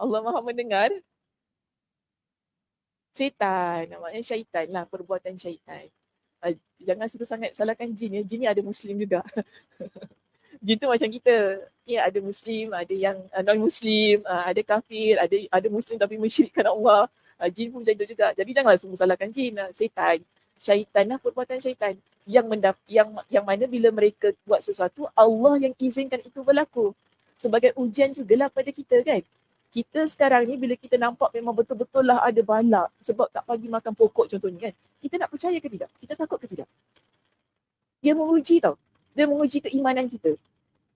Allah Maha mendengar. Setan, namanya syaitan lah, perbuatan syaitan. Jangan suka sangat salahkan jin ya, jin ni ada Muslim juga. Jin tu macam kita, ya ada Muslim, ada yang non-Muslim, ada kafir, ada Muslim tapi mensyirikkan Allah. Jin pun macam tu juga. Jadi janganlah semua salahkan jin, setan. Syaitan lah, perbuatan syaitan. Yang mana bila mereka buat sesuatu, Allah yang izinkan itu berlaku. Sebagai ujian jugalah pada kita kan. Kita sekarang ni bila kita nampak memang betul-betul lah ada balak sebab tak bagi makan pokok contohnya kan. Kita nak percaya ke tidak? Kita takut ke tidak? Dia menguji tau. Dia menguji keimanan kita.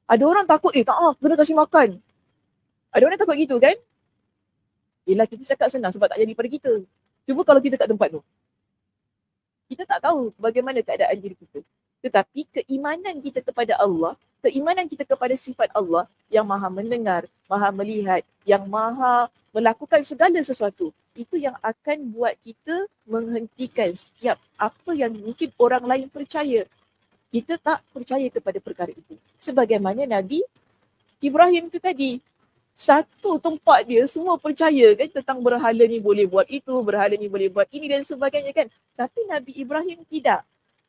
Ada orang takut, kena kasih makan. Ada orang takut gitu kan? Yelah, kita cakap senang sebab tak jadi pada kita. Cuba kalau kita kat tempat tu. Kita tak tahu bagaimana keadaan diri kita. Tetapi keimanan kita kepada Allah, keimanan kita kepada sifat Allah yang maha mendengar, maha melihat, yang maha melakukan segala sesuatu, itu yang akan buat kita menghentikan setiap apa yang mungkin orang lain percaya. Kita tak percaya kepada perkara itu. Sebagaimana Nabi Ibrahim tu tadi. Satu tempat dia semua percaya kan tentang berhala ni boleh buat itu, berhala ni boleh buat ini dan sebagainya kan. Tapi Nabi Ibrahim tidak.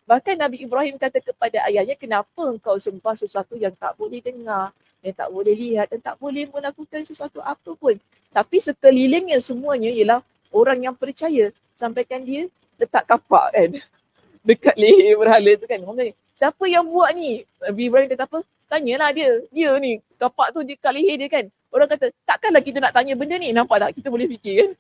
Bahkan Nabi Ibrahim kata kepada ayahnya, kenapa engkau sembah sesuatu yang tak boleh dengar, yang tak boleh lihat dan tak boleh melakukan sesuatu apa pun. Tapi sekelilingnya semuanya ialah orang yang percaya. Sampaikan dia letak kapak kan dekat leher berhala tu kan. Orang tanya, siapa yang buat ni? Nabi Ibrahim kata apa? Tanyalah dia. Dia ni, kapak tu dekat leher dia kan. Orang kata, takkanlah kita nak tanya benda ni? Nampak tak? Kita boleh fikir kan?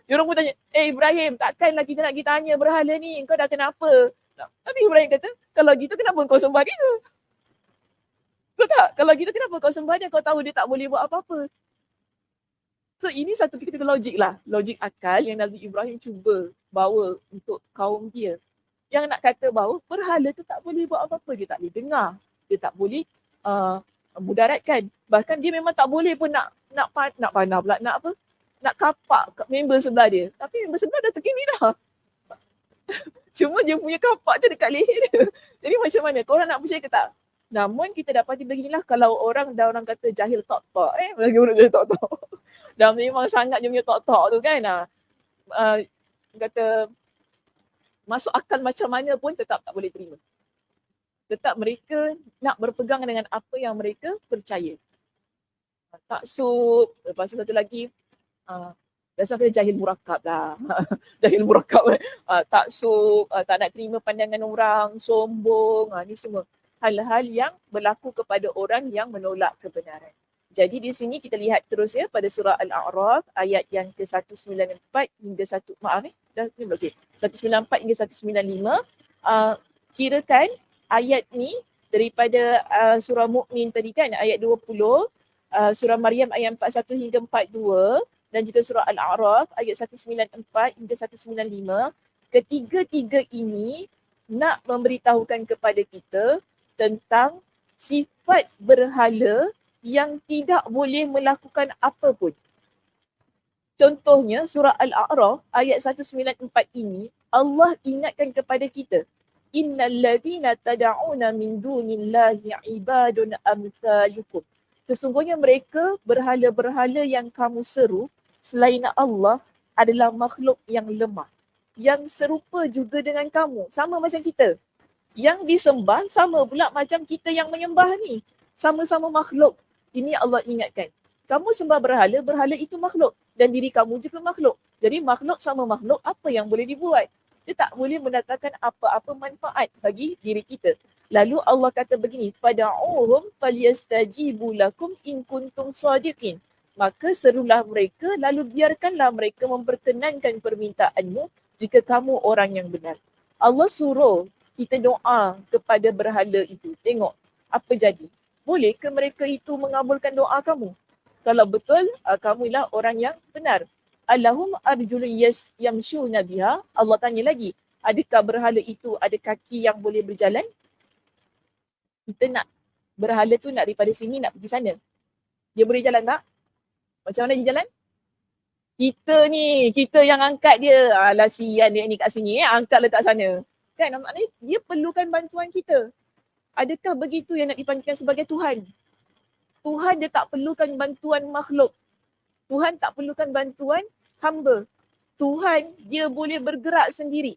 Dia orang pun tanya, Ibrahim, takkanlah kita nak pergi tanya berhala ni? Kau dah kenapa? Nabi Ibrahim kata, kalau gitu kenapa kau sembah dia? Betul tak? Kalau gitu kenapa kau sembah dia? Kau tahu dia tak boleh buat apa-apa. So ini satu kita logik lah. Logik akal yang Nabi Ibrahim cuba bawa untuk kaum dia. Yang nak kata bahawa berhala tu tak boleh buat apa-apa. Dia tak boleh dengar. Dia tak boleh mudaratkan. Bahkan dia memang tak boleh pun nak panah pula. Nak apa? Nak kapak member sebelah dia. Tapi member sebelah dah terkini dah. Cuma dia punya kapak tu dekat leher dia. Jadi macam mana? Korang nak percaya ke tak? Namun kita dapati beginilah kalau orang kata jahil tok-tok. Bagi orang jahil tok-tok. Dan memang sangat dia punya tok-tok tu kan. Kata masuk akal macam mana pun tetap tak boleh terima. Tetap mereka nak berpegang dengan apa yang mereka percaya. Taksub. Lepas tu satu lagi. Biasa kena jahil murakab lah. Jahil murakab. Taksub. Tak nak terima pandangan orang. Sombong. Ni semua hal-hal yang berlaku kepada orang yang menolak kebenaran. Jadi di sini kita lihat terus ya pada surah Al-A'raf ayat yang ke-194 hingga 194 hingga 195. Kirakan ayat ni daripada surah Mukmin tadi kan ayat 20, surah Maryam ayat 41 hingga 42 dan juga surah Al-A'raf ayat 194 hingga 195. Ketiga-tiga ini nak memberitahukan kepada kita tentang sifat berhala yang tidak boleh melakukan apa pun. Contohnya surah Al-A'raf ayat 194 ini Allah ingatkan kepada kita, innal ladzina tad'una min dunillahi ibadun amsalukum. Sesungguhnya mereka berhala-berhala yang kamu seru selain Allah adalah makhluk yang lemah, yang serupa juga dengan kamu, sama macam kita. Yang disembah sama pula macam kita yang menyembah ni. Sama-sama makhluk. Ini Allah ingatkan. Kamu sembah berhala, berhala itu makhluk. Dan diri kamu juga makhluk. Jadi makhluk sama makhluk, apa yang boleh dibuat? Dia tak boleh mendatangkan apa-apa manfaat bagi diri kita. Lalu Allah kata begini, fad'uhum falyastajibu lakum in kuntum shadiqin. Maka serulah mereka, lalu biarkanlah mereka memperkenankan permintaanmu jika kamu orang yang benar. Allah suruh kita doa kepada berhala itu. Tengok apa jadi. Boleh ke mereka itu mengabulkan doa kamu? Kalau betul, kamulah orang yang benar. Allahum arjulun yamshuna biha. Allah tanya lagi, adakah berhala itu ada kaki yang boleh berjalan? Kita nak berhala tu nak daripada sini nak pergi sana. Dia boleh jalan tak? Macam mana dia jalan? Kita yang angkat dia. Alah sian dia ni kat sini, angkat letak sana. Kan maknanya dia perlukan bantuan kita. Adakah begitu yang nak dipanggilkan sebagai Tuhan? Tuhan dia tak perlukan bantuan makhluk. Tuhan tak perlukan bantuan hamba. Tuhan dia boleh bergerak sendiri.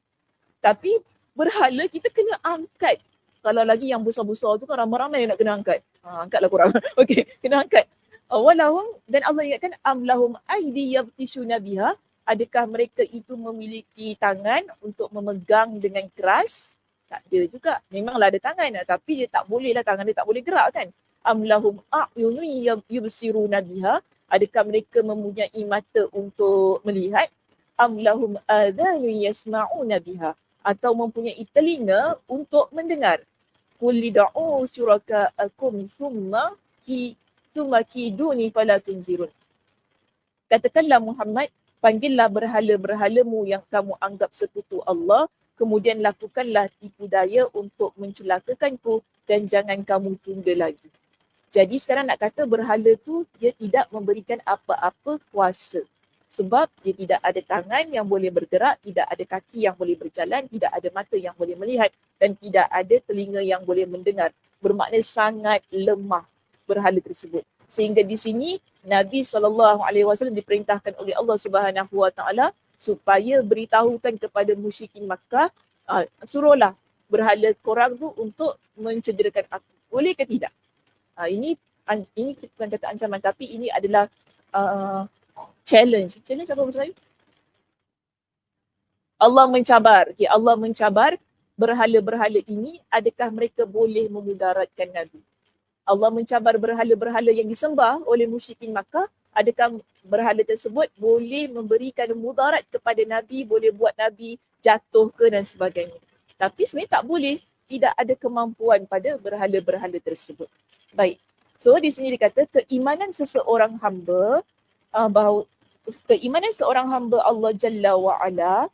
Tapi berhala kita kena angkat. Kalau lagi yang besar-besar tu kan ramai-ramai yang nak kena angkat. Angkatlah korang. Okey, kena angkat. Walahum, dan Allah ingatkan amlahum aidi yabtishuna biha. Adakah mereka itu memiliki tangan untuk memegang dengan keras? Tak ada juga. Memanglah ada tangan, tapi dia tak boleh lah, tangan dia tak boleh gerak kan. Amlahum a'yunun yubsiruna biha. Adakah mereka mempunyai mata untuk melihat? Amlahum adhanun yasma'una biha. Atau mempunyai telinga untuk mendengar. Qul lid'u syuraka'akum summa kiduni fala tunzirun. Katakanlah Muhammad, panggillah berhala-berhalamu yang kamu anggap sekutu Allah, kemudian lakukanlah tipu daya untuk mencelakakanku dan jangan kamu tunda lagi. Jadi sekarang nak kata berhala tu dia tidak memberikan apa-apa kuasa. Sebab dia tidak ada tangan yang boleh bergerak, tidak ada kaki yang boleh berjalan, tidak ada mata yang boleh melihat dan tidak ada telinga yang boleh mendengar. Bermakna sangat lemah berhala tersebut. Sehingga di sini Nabi SAW diperintahkan oleh Allah Subhanahu Wa Taala supaya beritahukan kepada musyrikin Makkah, suruhlah berhala korang tu untuk mencederakan aku. Boleh ke tidak? Ini kita bukan kata ancaman, tapi ini adalah challenge. Challenge apa bahasa Melayu? Allah mencabar. Okay, Allah mencabar berhala-berhala ini, adakah mereka boleh memudaratkan Nabi? Allah mencabar berhala-berhala yang disembah oleh musyrikin Makkah, adakah berhala tersebut boleh memberikan mudarat kepada Nabi, boleh buat Nabi jatuh ke dan sebagainya. Tapi sebenarnya tak boleh, tidak ada kemampuan pada berhala-berhala tersebut. Baik, so di sini dikata keimanan seseorang hamba, bahawa keimanan seorang hamba Allah Jalla wa'ala,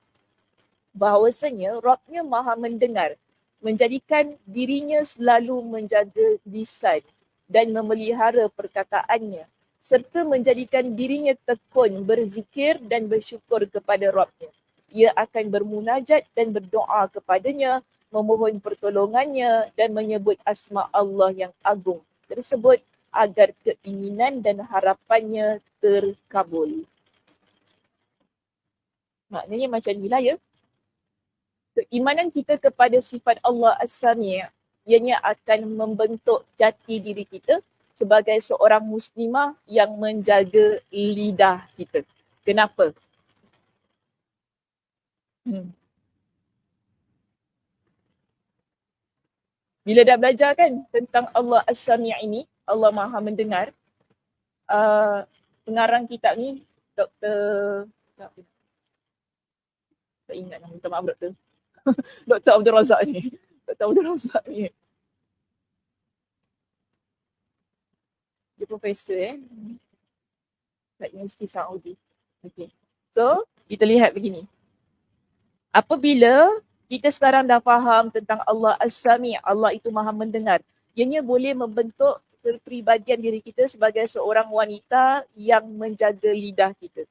bahawasanya Rabbnya maha mendengar, menjadikan dirinya selalu menjaga lisan dan memelihara perkataannya, serta menjadikan dirinya tekun berzikir dan bersyukur kepada Rabbnya. Ia akan bermunajat dan berdoa kepadanya, memohon pertolongannya dan menyebut asma Allah yang agung tersebut agar keinginan dan harapannya terkabul. Maknanya macam inilah ya. Keimanan kita kepada sifat Allah As-Sami' ianya akan membentuk jati diri kita sebagai seorang muslimah yang menjaga lidah kita. Kenapa? Bila dah belajar kan tentang Allah As-Sami' ini, Allah Maha mendengar, pengarang kitab ni Dr. tak ingat nama, minta maaf Dr. Dr. Abdul Razak ni. Dr. Abdul Razak ni. Dia profesor kat Universiti Saudi. Okay. So, kita lihat begini. Apabila kita sekarang dah faham tentang Allah As-Sami', Allah itu maha mendengar, ianya boleh membentuk kepribadian diri kita sebagai seorang wanita yang menjaga lidah kita.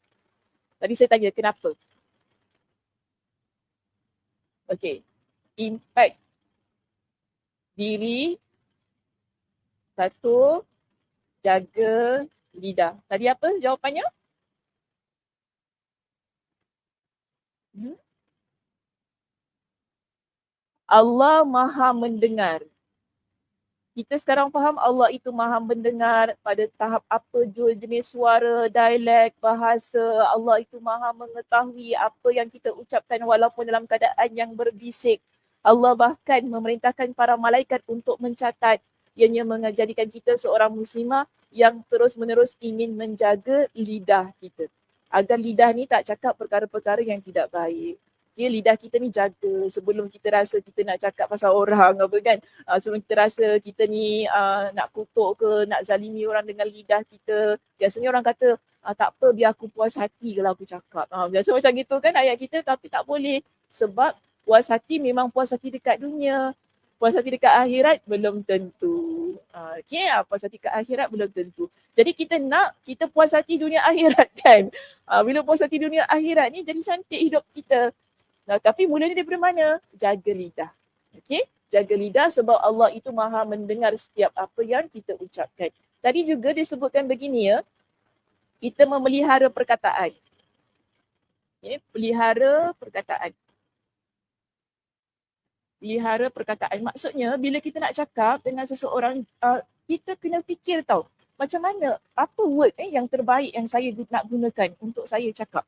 Tadi saya tanya kenapa? Okay. Impact diri, satu, jaga lidah. Tadi apa jawapannya? Allah maha mendengar. Kita sekarang faham Allah itu maha mendengar pada tahap apa jua jenis suara, dialek, bahasa. Allah itu maha mengetahui apa yang kita ucapkan walaupun dalam keadaan yang berbisik. Allah bahkan memerintahkan para malaikat untuk mencatat. Ianya menjadikan kita seorang muslimah yang terus-menerus ingin menjaga lidah kita. Agar lidah ni tak cakap perkara-perkara yang tidak baik. Okay, lidah kita ni jaga sebelum kita rasa kita nak cakap pasal orang apa kan. Sebelum kita rasa kita ni nak kutuk ke, nak zalimi orang dengan lidah kita. Biasanya orang kata, tak apa biar aku puas hati kalau aku cakap. Biasa macam gitu kan ayat kita, tapi tak boleh. Sebab puas hati memang puas hati dekat dunia. Puas hati dekat akhirat belum tentu. Okay, puas hati dekat akhirat belum tentu. Jadi kita puas hati dunia akhirat kan. Bila puas hati dunia akhirat ni jadi cantik hidup kita. Nah, tapi mulanya daripada mana? Jaga lidah. Okay? Jaga lidah sebab Allah itu maha mendengar setiap apa yang kita ucapkan. Tadi juga disebutkan begini ya, kita memelihara perkataan. Okay? Pelihara perkataan. Pelihara perkataan. Maksudnya bila kita nak cakap dengan seseorang, kita kena fikir tau. Macam mana, apa word yang terbaik yang saya nak gunakan untuk saya cakap.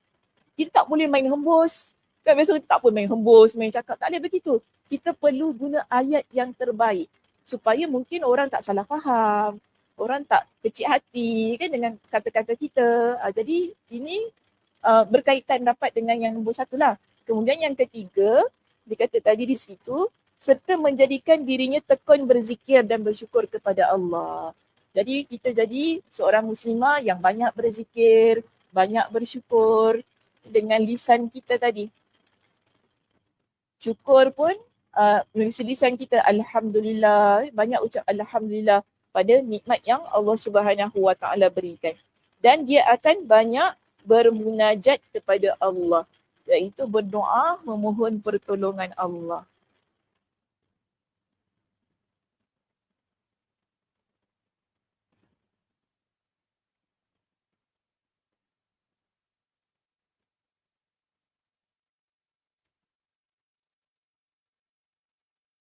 Kita tak boleh main hembus. Kan biasa kita tak boleh main hembus, main cakap. Tak boleh begitu. Kita perlu guna ayat yang terbaik. Supaya mungkin orang tak salah faham. Orang tak kecil hati kan dengan kata-kata kita. Jadi ini berkaitan dapat dengan yang nombor satu lah. Kemudian yang ketiga, dikata tadi di situ, serta menjadikan dirinya tekun berzikir dan bersyukur kepada Allah. Jadi kita jadi seorang muslimah yang banyak berzikir, banyak bersyukur dengan lisan kita tadi. Syukur pun lisan kita alhamdulillah, banyak ucap alhamdulillah pada nikmat yang Allah Subhanahu Wa Taala berikan. Dan dia akan banyak bermunajat kepada Allah, iaitu berdoa memohon pertolongan Allah.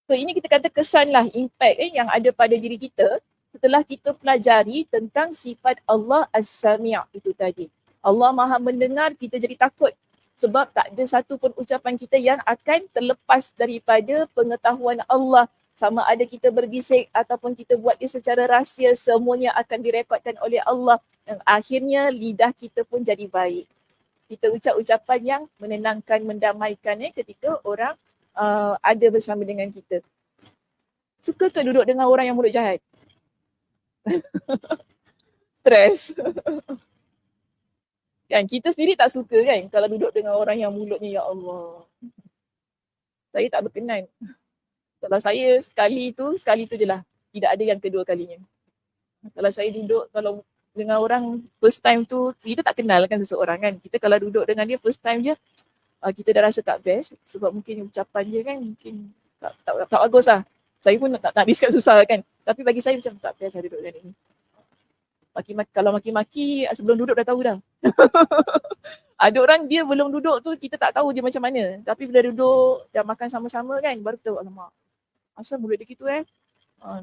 So ini kita kata kesan lah, impact yang ada pada diri kita setelah kita pelajari tentang sifat Allah As-Sami' itu tadi. Allah Maha mendengar, kita jadi takut sebab tak ada satu pun ucapan kita yang akan terlepas daripada pengetahuan Allah. Sama ada kita berbisik ataupun kita buat dia secara rahsia, semuanya akan direkodkan oleh Allah. Dan akhirnya lidah kita pun jadi baik. Kita ucap ucapan yang menenangkan, mendamaikan ketika orang ada bersama dengan kita. Suka ke duduk dengan orang yang mulut jahat? Stres. Kan kita sendiri tak suka kan kalau duduk dengan orang yang mulutnya, ya Allah, saya tak berkenan. Kalau saya sekali tu je lah. Tidak ada yang kedua kalinya. Kalau saya duduk, kalau dengan orang first time tu, kita tak kenal kan seseorang kan. Kita kalau duduk dengan dia first time je, kita dah rasa tak best. Sebab mungkin ucapan dia kan mungkin tak bagus lah. Saya pun tak describe susah kan. Tapi bagi saya macam tak best lah duduk dengan ni. Kalau maki-maki sebelum duduk dah tahu dah. Ada orang dia belum duduk tu kita tak tahu dia macam mana. Tapi bila duduk dah makan sama-sama kan baru tahu, alamak, asal mulut dia gitu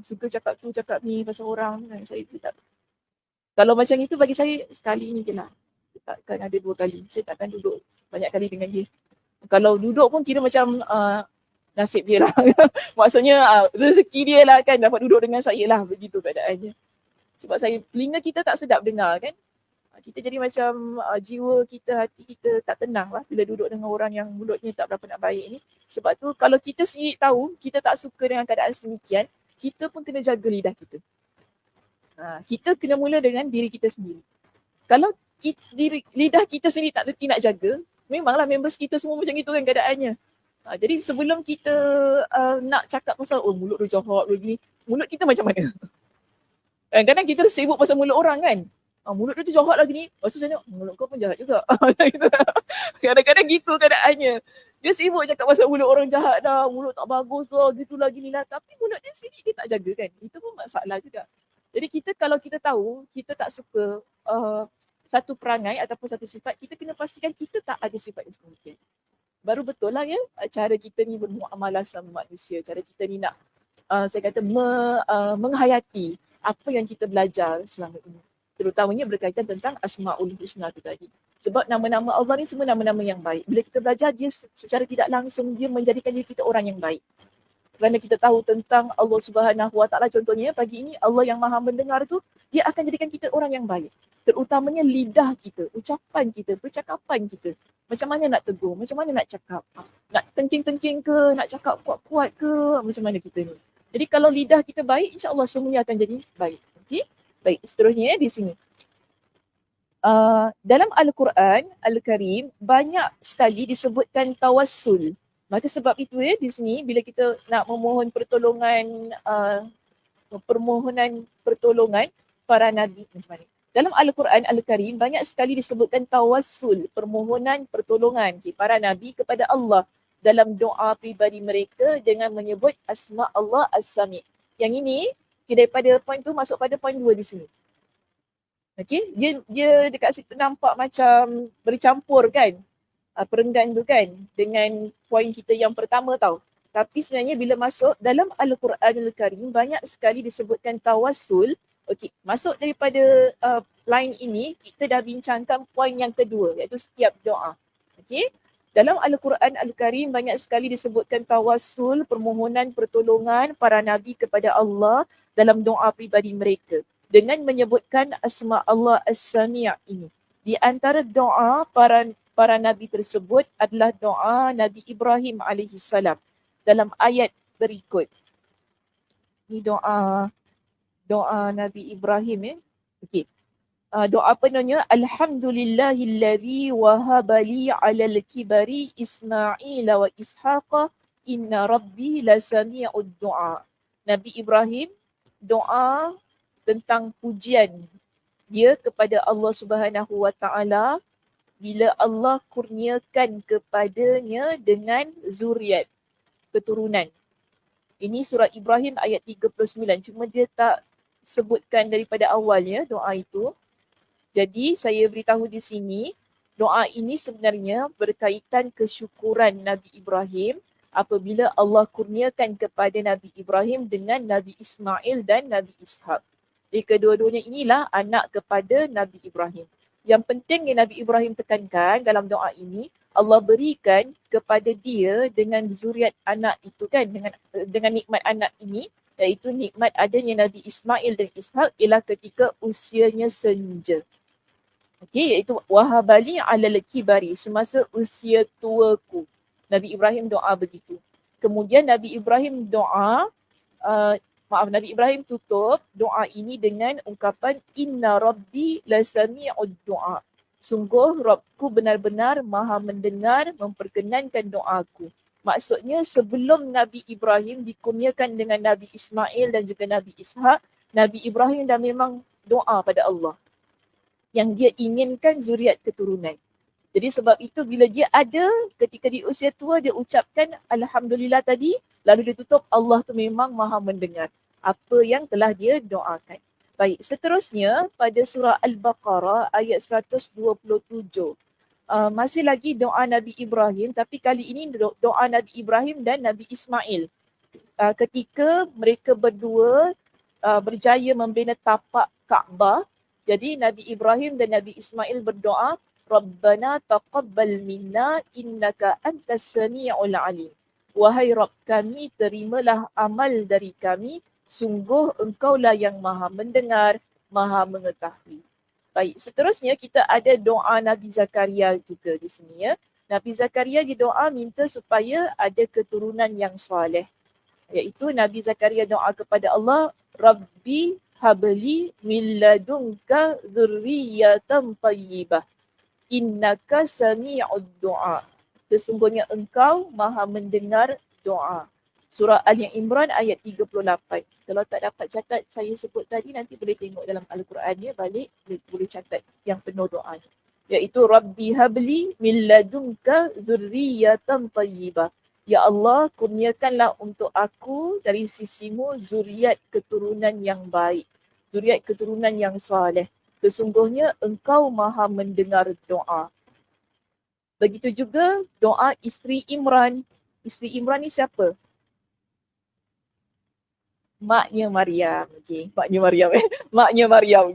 suka cakap tu cakap ni pasal orang kan. Saya tak. Kalau macam itu bagi saya sekali ni je lah. Takkan ada 2 kali. Saya takkan duduk banyak kali dengan dia. Kalau duduk pun kira macam nasib dia lah. Maksudnya rezeki dia lah kan dapat duduk dengan saya lah. Begitu keadaannya. Sebab telinga kita tak sedap dengar kan. Kita jadi macam jiwa kita, hati kita tak tenang lah bila duduk dengan orang yang mulutnya tak berapa nak baik ni. Sebab tu kalau kita sendiri tahu kita tak suka dengan keadaan sedemikian, kita pun kena jaga lidah kita. Kita kena mula dengan diri kita sendiri. Kalau lidah kita sendiri tak reti nak jaga, memanglah members kita semua macam itu kan keadaannya. Jadi sebelum kita nak cakap pasal mulut dia jahat begini, mulut kita macam mana? Kadang-kadang kita sibuk pasal mulut orang kan. Mulut dia tu jahat lagi ni. Lepas tu saya tengok, mulut kau pun jahat juga. Kadang-kadang gitu keadaannya. Dia sibuk cakap pasal mulut orang jahat dah. Mulut tak bagus lah, gitu lagi ni lah. Tapi mulut dia sendiri dia tak jaga kan. Itu pun masalah juga. Jadi kalau kita tahu, kita tak suka satu perangai ataupun satu sifat, kita kena pastikan kita tak ada sifat yang sedemikian. Baru betul lah ya, cara kita ni bermuamalah sama manusia. Cara kita ni nak, saya kata, menghayati apa yang kita belajar selama ini. Terutamanya berkaitan tentang Asma'ul Husna tu tadi. Sebab nama-nama Allah ni semua nama-nama yang baik. Bila kita belajar, dia secara tidak langsung dia menjadikan diri kita orang yang baik. Kerana kita tahu tentang Allah Subhanahu Wa Taala, contohnya pagi ini Allah yang Maha mendengar tu, dia akan jadikan kita orang yang baik. Terutamanya lidah kita, ucapan kita, percakapan kita. Macam mana nak tegur, macam mana nak cakap. Nak tengking-tengking ke, nak cakap kuat-kuat ke, macam mana kita ni. Jadi kalau lidah kita baik, insya-Allah semuanya akan jadi baik. Okey? Baik, seterusnya di sini. Dalam Al-Quran Al-Karim banyak sekali disebutkan tawassul. Maka sebab itu di sini bila kita nak memohon pertolongan, permohonan pertolongan para nabi macam mana? Dalam Al-Quran Al-Karim banyak sekali disebutkan tawassul, permohonan pertolongan para nabi kepada Allah dalam doa pribadi mereka dengan menyebut asma Allah As-Sami'. Yang ini daripada poin tu masuk pada poin 2 di sini. Okey, dia dekat situ nampak macam bercampur kan, perenggan tu kan dengan poin kita yang pertama tau. Tapi sebenarnya bila masuk dalam Al-Quran Al-Karim banyak sekali disebutkan tawassul. Okey, masuk daripada line ini kita dah bincangkan poin yang kedua iaitu setiap doa. Okey, dalam Al-Quran Al-Karim banyak sekali disebutkan tawassul, permohonan pertolongan para nabi kepada Allah dalam doa pribadi mereka dengan menyebutkan asma Allah As-Sami' ini. Di antara doa para nabi tersebut adalah doa Nabi Ibrahim alaihissalam dalam ayat berikut. Ini doa Nabi Ibrahim Okey. Doa penuhnya alhamdulillahilladzi wahabali 'alal kibari Ismail wa Ishaqa inna rabbi lasami'ud du'a. Nabi Ibrahim doa tentang pujian dia kepada Allah Subhanahu Wa Taala bila Allah kurniakan kepadanya dengan zuriat, keturunan. Ini surah Ibrahim ayat 39. Cuma dia tak sebutkan daripada awalnya doa itu. Jadi saya beritahu di sini, doa ini sebenarnya berkaitan kesyukuran Nabi Ibrahim apabila Allah kurniakan kepada Nabi Ibrahim dengan Nabi Ismail dan Nabi Ishak. Jadi kedua-duanya inilah anak kepada Nabi Ibrahim. Yang penting yang Nabi Ibrahim tekankan dalam doa ini, Allah berikan kepada dia dengan zuriat anak itu kan, dengan nikmat anak ini, iaitu nikmat adanya Nabi Ismail dan Ishak ialah ketika usianya senja. Okey, iaitu wahabali alal kibari, semasa usia tuaku. Nabi Ibrahim doa begitu. Kemudian Nabi Ibrahim Nabi Ibrahim tutup doa ini dengan ungkapan Inna Rabbi lasami'ud du'a. Sungguh Rabbku benar-benar maha mendengar, memperkenankan doaku. Maksudnya sebelum Nabi Ibrahim dikurniakan dengan Nabi Ismail dan juga Nabi Ishak, Nabi Ibrahim dah memang doa pada Allah yang dia inginkan zuriat keturunan. Jadi sebab itu bila dia ada ketika di usia tua dia ucapkan Alhamdulillah tadi, lalu dia tutup Allah tu memang maha mendengar apa yang telah dia doakan. Baik, seterusnya pada surah Al-Baqarah ayat 127. Masih lagi doa Nabi Ibrahim, tapi kali ini doa Nabi Ibrahim dan Nabi Ismail. Ketika mereka berdua berjaya membina tapak Kaabah, jadi Nabi Ibrahim dan Nabi Ismail berdoa, Rabbana taqabbal minna innaka antas sami'ul alim. Wahai Rabb kami, terimalah amal dari kami, sungguh engkaulah yang maha mendengar, maha mengetahui. Baik, seterusnya kita ada doa Nabi Zakaria juga di sini ya. Nabi Zakaria didoa minta supaya ada keturunan yang soleh. Iaitu Nabi Zakaria doa kepada Allah, Rabbi habli min ladunka dzurriyyatan thayyibah. Innaka sami'ud du'a. Sesungguhnya engkau maha mendengar doa. Surah Al-Imran ayat 38. Kalau tak dapat catat saya sebut tadi, nanti boleh tengok dalam Al-Quran dia balik, boleh catat yang penuh doa. Iaitu Rabbi habli min ladunka dzurriyyatan thayyibah. Ya Allah, kurniakanlah untuk aku dari sisimu zuriat keturunan yang baik, zuriat keturunan yang soleh. Sesungguhnya engkau maha mendengar doa. Begitu juga doa isteri Imran. Isteri Imran ni siapa? Maknya Maryam. Okay. Maknya Maryam Maknya Maryam.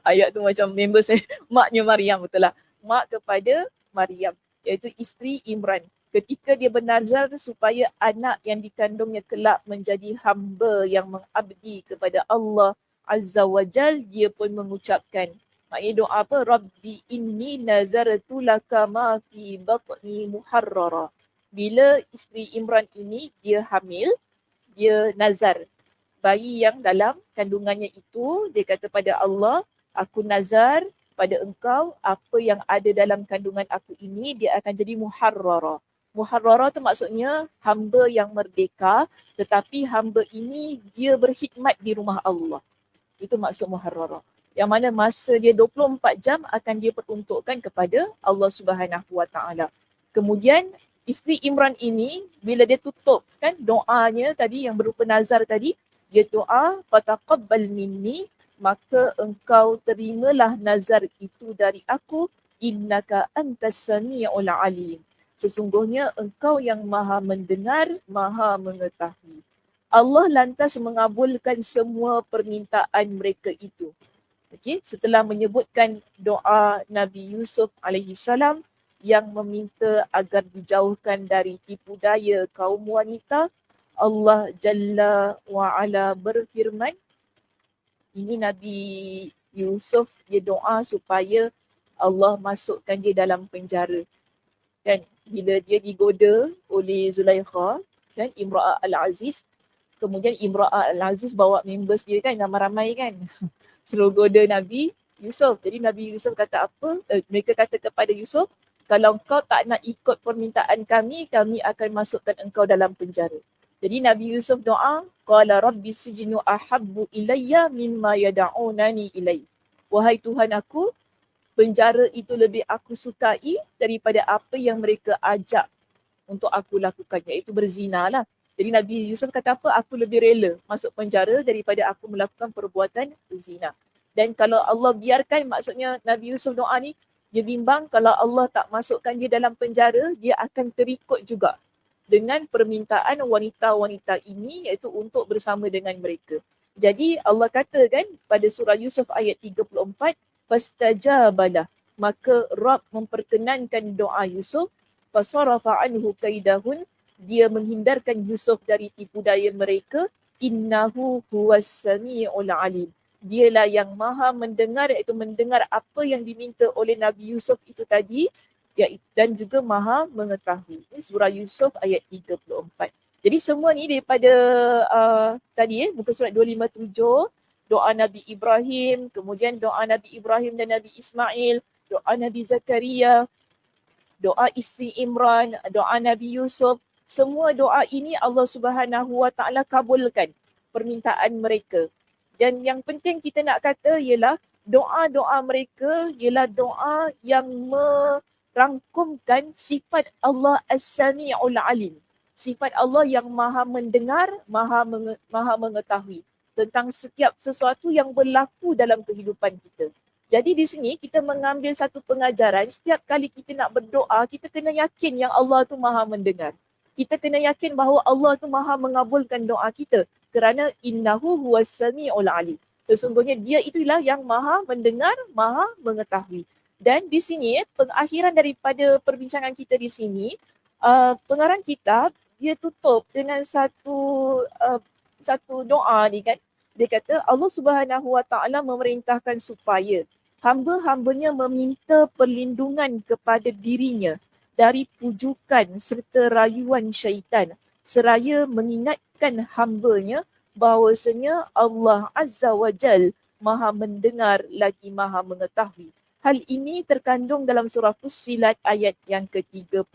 Ayat tu macam member saya. Maknya Maryam, betul lah. Mak kepada Maryam. Iaitu isteri Imran. Ketika dia bernazar supaya anak yang dikandungnya kelak menjadi hamba yang mengabdi kepada Allah Azza wa Jal, dia pun mengucapkan. Maknanya doa apa? Rabbi inni nazartu laka ma fi batni muharrara. Bila isteri Imran ini dia hamil, dia nazar. Bayi yang dalam kandungannya itu, dia kata pada Allah, aku nazar pada engkau, apa yang ada dalam kandungan aku ini, dia akan jadi muharrara. Muharrara tu maksudnya hamba yang merdeka, tetapi hamba ini dia berkhidmat di rumah Allah. Itu maksud muharrara. Yang mana masa dia 24 jam akan dia peruntukkan kepada Allah Subhanahu Wa Taala. Kemudian isteri Imran ini bila dia tutup kan doanya tadi yang berupa nazar tadi, dia doa fataqabbal minni, maka engkau terimalah nazar itu dari aku, innaka antas sami'ul alim. Sesungguhnya engkau yang maha mendengar, maha mengetahui. Allah lantas mengabulkan semua permintaan mereka itu. Okay? Setelah menyebutkan doa Nabi Yusuf alaihissalam yang meminta agar dijauhkan dari tipu daya kaum wanita, Allah Jalla wa'ala berfirman, ini Nabi Yusuf dia doa supaya Allah masukkan dia dalam penjara. Kan? Bila dia digoda oleh Zulaikha, kan, Imra'ah Al-Aziz, kemudian Imra'ah Al-Aziz bawa members dia kan, ramai-ramai kan. Suruh goda Nabi Yusuf. Jadi Nabi Yusuf kata apa? Mereka kata kepada Yusuf, kalau kau tak nak ikut permintaan kami, kami akan masukkan engkau dalam penjara. Jadi Nabi Yusuf doa, qala rabbi sijnu ahabbu ilayya mimma yad'unani ilai. Wahai Tuhan aku, penjara itu lebih aku sukai daripada apa yang mereka ajak untuk aku lakukan, iaitu berzina lah. Jadi Nabi Yusuf kata apa? Aku lebih rela masuk penjara daripada aku melakukan perbuatan zina. Dan kalau Allah biarkan, maksudnya Nabi Yusuf doa ni, dia bimbang kalau Allah tak masukkan dia dalam penjara, dia akan terikut juga dengan permintaan wanita-wanita ini, iaitu untuk bersama dengan mereka. Jadi Allah kata kan pada surah Yusuf ayat 34, fastajabalah, maka Rabb memperkenankan doa Yusuf, fasarafa anhu kaidahun, dia menghindarkan Yusuf dari tipu daya mereka, innahu huwas samiul alim. Dialah yang maha mendengar, iaitu mendengar apa yang diminta oleh Nabi Yusuf itu tadi, dan juga maha mengetahui. Ini surah Yusuf ayat 34. Jadi semua ni daripada tadi muka surat 257, doa Nabi Ibrahim, kemudian doa Nabi Ibrahim dan Nabi Ismail, doa Nabi Zakaria, doa isteri Imran, doa Nabi Yusuf. Semua doa ini Allah Subhanahu Wa Taala kabulkan permintaan mereka. Dan yang penting kita nak kata ialah doa-doa mereka ialah doa yang merangkumkan sifat Allah As-Sami'ul Alim. Sifat Allah yang maha mendengar, maha mengetahui tentang setiap sesuatu yang berlaku dalam kehidupan kita. Jadi di sini kita mengambil satu pengajaran, setiap kali kita nak berdoa, kita kena yakin yang Allah tu maha mendengar. Kita kena yakin bahawa Allah tu maha mengabulkan doa kita kerana innahu huwas sami'ul alim. Sesungguhnya dia itulah yang maha mendengar, maha mengetahui. Dan di sini pengakhiran daripada perbincangan kita di sini, pengarang kitab dia tutup dengan satu doa ni kan. Dia kata Allah Subhanahu Wa Taala memerintahkan supaya hamba-hambanya meminta perlindungan kepada dirinya dari pujukan serta rayuan syaitan, seraya mengingatkan hambanya bahawasanya Allah Azza wa Jal maha mendengar lagi maha mengetahui. Hal ini terkandung dalam surah Fussilat ayat yang ke-36.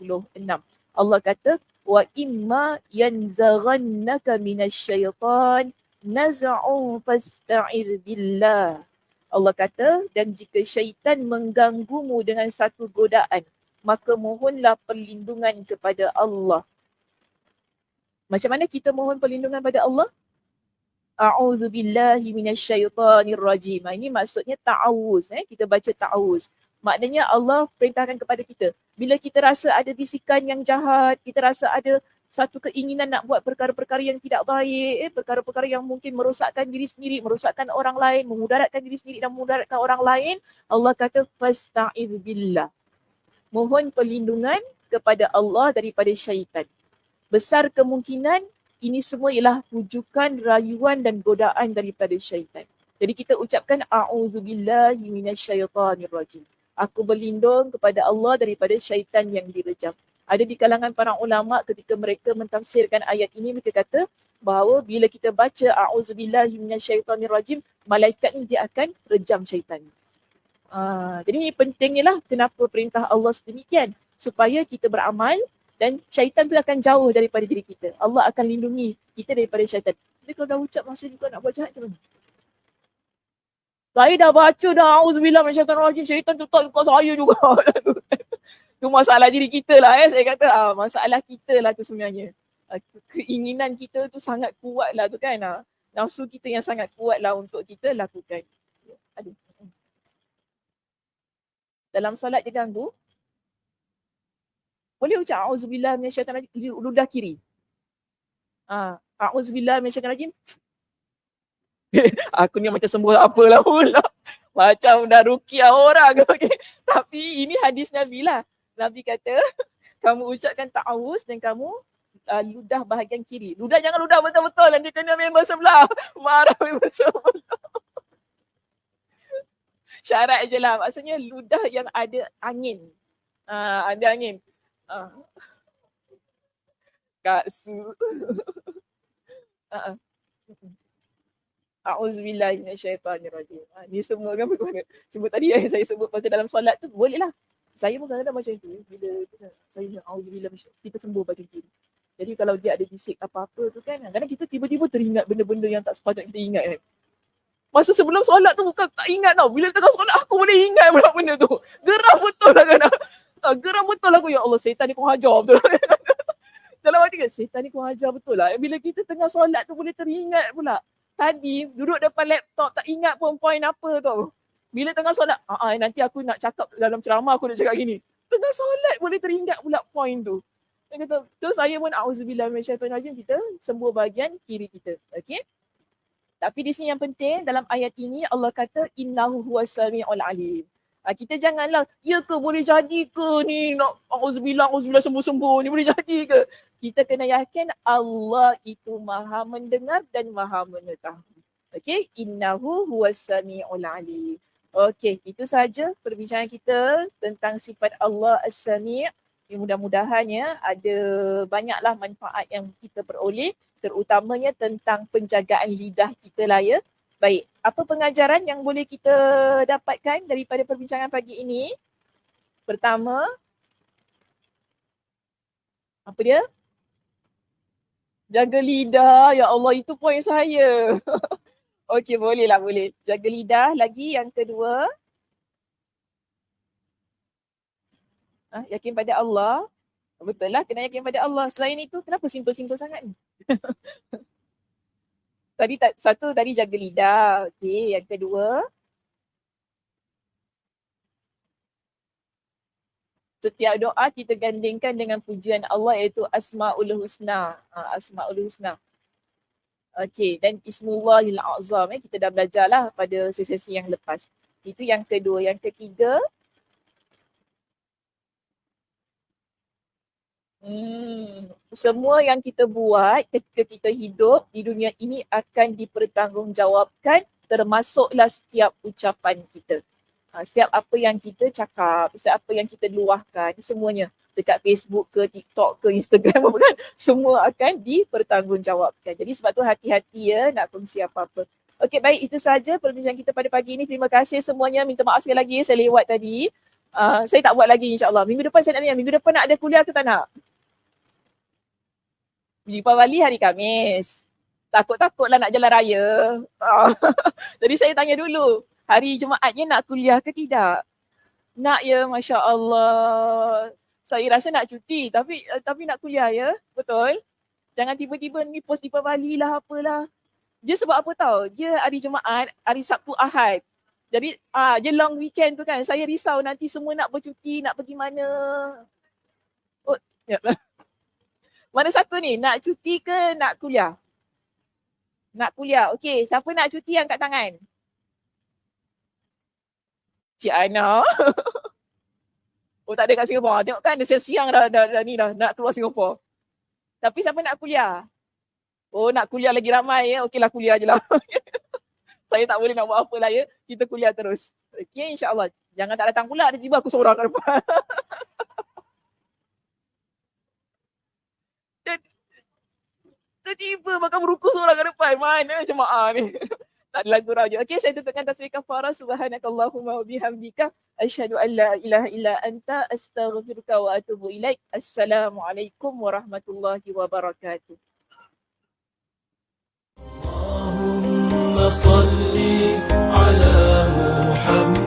Allah kata, wa imma yanzaghannaka minasyaitan naz'u fasta'ir billah. Allah kata, dan jika syaitan mengganggumu dengan satu godaan, maka mohonlah perlindungan kepada Allah. Macam mana kita mohon perlindungan pada Allah? A'udzubillahi minasyaitanirrajim. Ini maksudnya ta'awuz. Kita baca ta'awuz. Maknanya Allah perintahkan kepada kita. Bila kita rasa ada bisikan yang jahat, kita rasa ada satu keinginan nak buat perkara-perkara yang tidak baik, perkara-perkara yang mungkin merosakkan diri sendiri, merosakkan orang lain, memudaratkan diri sendiri dan memudaratkan orang lain, Allah kata fasta'idz billah. Mohon perlindungan kepada Allah daripada syaitan. Besar kemungkinan ini semua ialah pujukan, rayuan dan godaan daripada syaitan. Jadi kita ucapkan a'udzubillahi minasyaitanirrajim. Aku berlindung kepada Allah daripada syaitan yang direjam. Ada di kalangan para ulama ketika mereka mentafsirkan ayat ini, mereka kata bahawa bila kita baca a'udzubillahi minasyaitanirrajim, malaikat ni dia akan rejam syaitan. Jadi ini pentingnya lah kenapa perintah Allah sedemikian, supaya kita beramal dan syaitan tu akan jauh daripada diri kita. Allah akan lindungi kita daripada syaitan. Jadi kalau dah ucap masa ni kau nak buat jahat macam mana? Saya dah baca dah auzubillah minasyaitanirrajim, syaitan tu tak suka saya juga. Tu masalah diri kita lah saya kata. Masalah kita lah tu sebenarnya. Keinginan kita tu sangat kuat lah tu kan. Nafsu kita yang sangat kuat lah untuk kita lakukan. Aduh. Dalam solat dia ganggu. Boleh ucap auzubillah minasyaitanirrajim ludah kiri. Auzubillah minasyaitanirrajim. Aku ni macam sembuh apalah pula. Macam dah ruqyah orang. Okay. Tapi ini hadis Nabi lah. Nabi kata, kamu ucapkan ta'awuz dan kamu ludah bahagian kiri. Ludah jangan ludah betul-betul. Nanti kena member sebelah. Marah member sebelah. Syarat je lah. Maksudnya ludah yang ada angin. Ada angin. Kak Su. A'udzubillahi minasyaitanirrajim. Ni semua kan bagaimana? Cuma tadi yang saya sebut pasal dalam solat tu boleh lah. Saya pun kadang-kadang macam tu. Bila saya a'udzubillah kita sembuh bagian kiri. Jadi kalau dia ada bisik apa-apa tu kan, kadang kita tiba-tiba teringat benda-benda yang tak sepatutnya kita ingat kan. Masa sebelum solat tu bukan tak ingat tau. Bila tengah solat aku boleh ingat pula benda tu. Geram betul lah kan. Geram betul aku, ya Allah, setan ni kau hajar betul. Dalam hati kan, setan ni kau hajar betul lah. Bila kita tengah solat tu boleh teringat pula. Tadi duduk depan laptop tak ingat pun point apa tau. Bila tengah solat, nanti aku nak cakap dalam ceramah aku nak cakap gini. Tengah solat boleh teringat pula point tu. Dia kata, terus saya pun auzubillah minasyaitanir rajim, kita sembuh bahagian kiri kita. Okey. Tapi di sini yang penting dalam ayat ini Allah kata innahu huwas samiul alim. Kita janganlah, ya ke boleh jadi ke ni nak auzubillah sembuh-sembuh ni boleh jadi ke? Kita kena yakin Allah itu Maha mendengar dan Maha mengetahui. Okey, innahu huwas samiul alim. Okey, itu saja perbincangan kita tentang sifat Allah As-Sami'. Mudah-mudahan ya ada banyaklah manfaat yang kita peroleh, terutamanya tentang penjagaan lidah kita lah ya. Baik, apa pengajaran yang boleh kita dapatkan daripada perbincangan pagi ini? Pertama, apa dia? Jaga lidah, ya Allah itu poin saya. Okey, bolehlah, boleh. Jaga lidah. Lagi yang kedua, yakin pada Allah. Betul lah, kena yakin pada Allah. Selain itu, kenapa simple-simple sangat ni? Satu tadi jaga lidah. Okey, yang kedua, setiap doa kita gandingkan dengan pujian Allah iaitu Asma'ul Husna. Asma'ul Husna. Okey, dan Ismullahil Azam. Kita dah belajar lah pada sesi yang lepas. Itu yang kedua. Yang ketiga, semua yang kita buat ketika kita hidup di dunia ini akan dipertanggungjawabkan, termasuklah setiap ucapan kita. Setiap apa yang kita cakap, setiap apa yang kita luahkan, semuanya dekat Facebook ke, TikTok ke, Instagram apa kan, semua akan dipertanggungjawabkan. Jadi sebab tu hati-hati ya nak kongsi apa-apa. Okey, baik, itu saja perbincangan kita pada pagi ini. Terima kasih semuanya. Minta maaf sekali lagi saya lewat tadi. Saya tak buat lagi insya-Allah. Minggu depan saya nak tanya, minggu depan nak ada kuliah ke tak nak? Deepavali hari Khamis. Takut-takutlah nak jalan raya. Jadi saya tanya dulu, hari Jumaatnya nak kuliah ke tidak? Nak ya, Masya Allah. Saya rasa nak cuti tapi nak kuliah ya. Betul? Jangan tiba-tiba ni post Deepavali lah apalah. Dia sebab apa tahu? Dia hari Jumaat, hari Sabtu Ahad. Jadi dia long weekend tu kan. Saya risau nanti semua nak bercuti, nak pergi mana. Oh, ya. Mana satu ni? Nak cuti ke nak kuliah? Nak kuliah. Okey, siapa nak cuti angkat tangan? Cik Ana. Oh, tak ada kat Singapura. Tengok kan, dia siang dah ni dah nak keluar Singapura. Tapi siapa nak kuliah? Oh, nak kuliah lagi ramai ya. Okeylah, kuliah je lah. Saya tak boleh nak buat apa lah ya. Kita kuliah terus. Okey, insya-Allah. Jangan tak datang pula, tiba-tiba aku seorang kat depan. Tiba-tiba makan merukus seorang kat depan. Mana jemaah ni? Tak ada lagu raja. Okey, saya tutupkan tasbih kafarah. Subhanakallahumma wa bihamdika asyhadu an la ilaha illa anta astaghfiruka wa atubu ilaik. Assalamualaikum warahmatullahi wabarakatuh. اللهم صل على محمد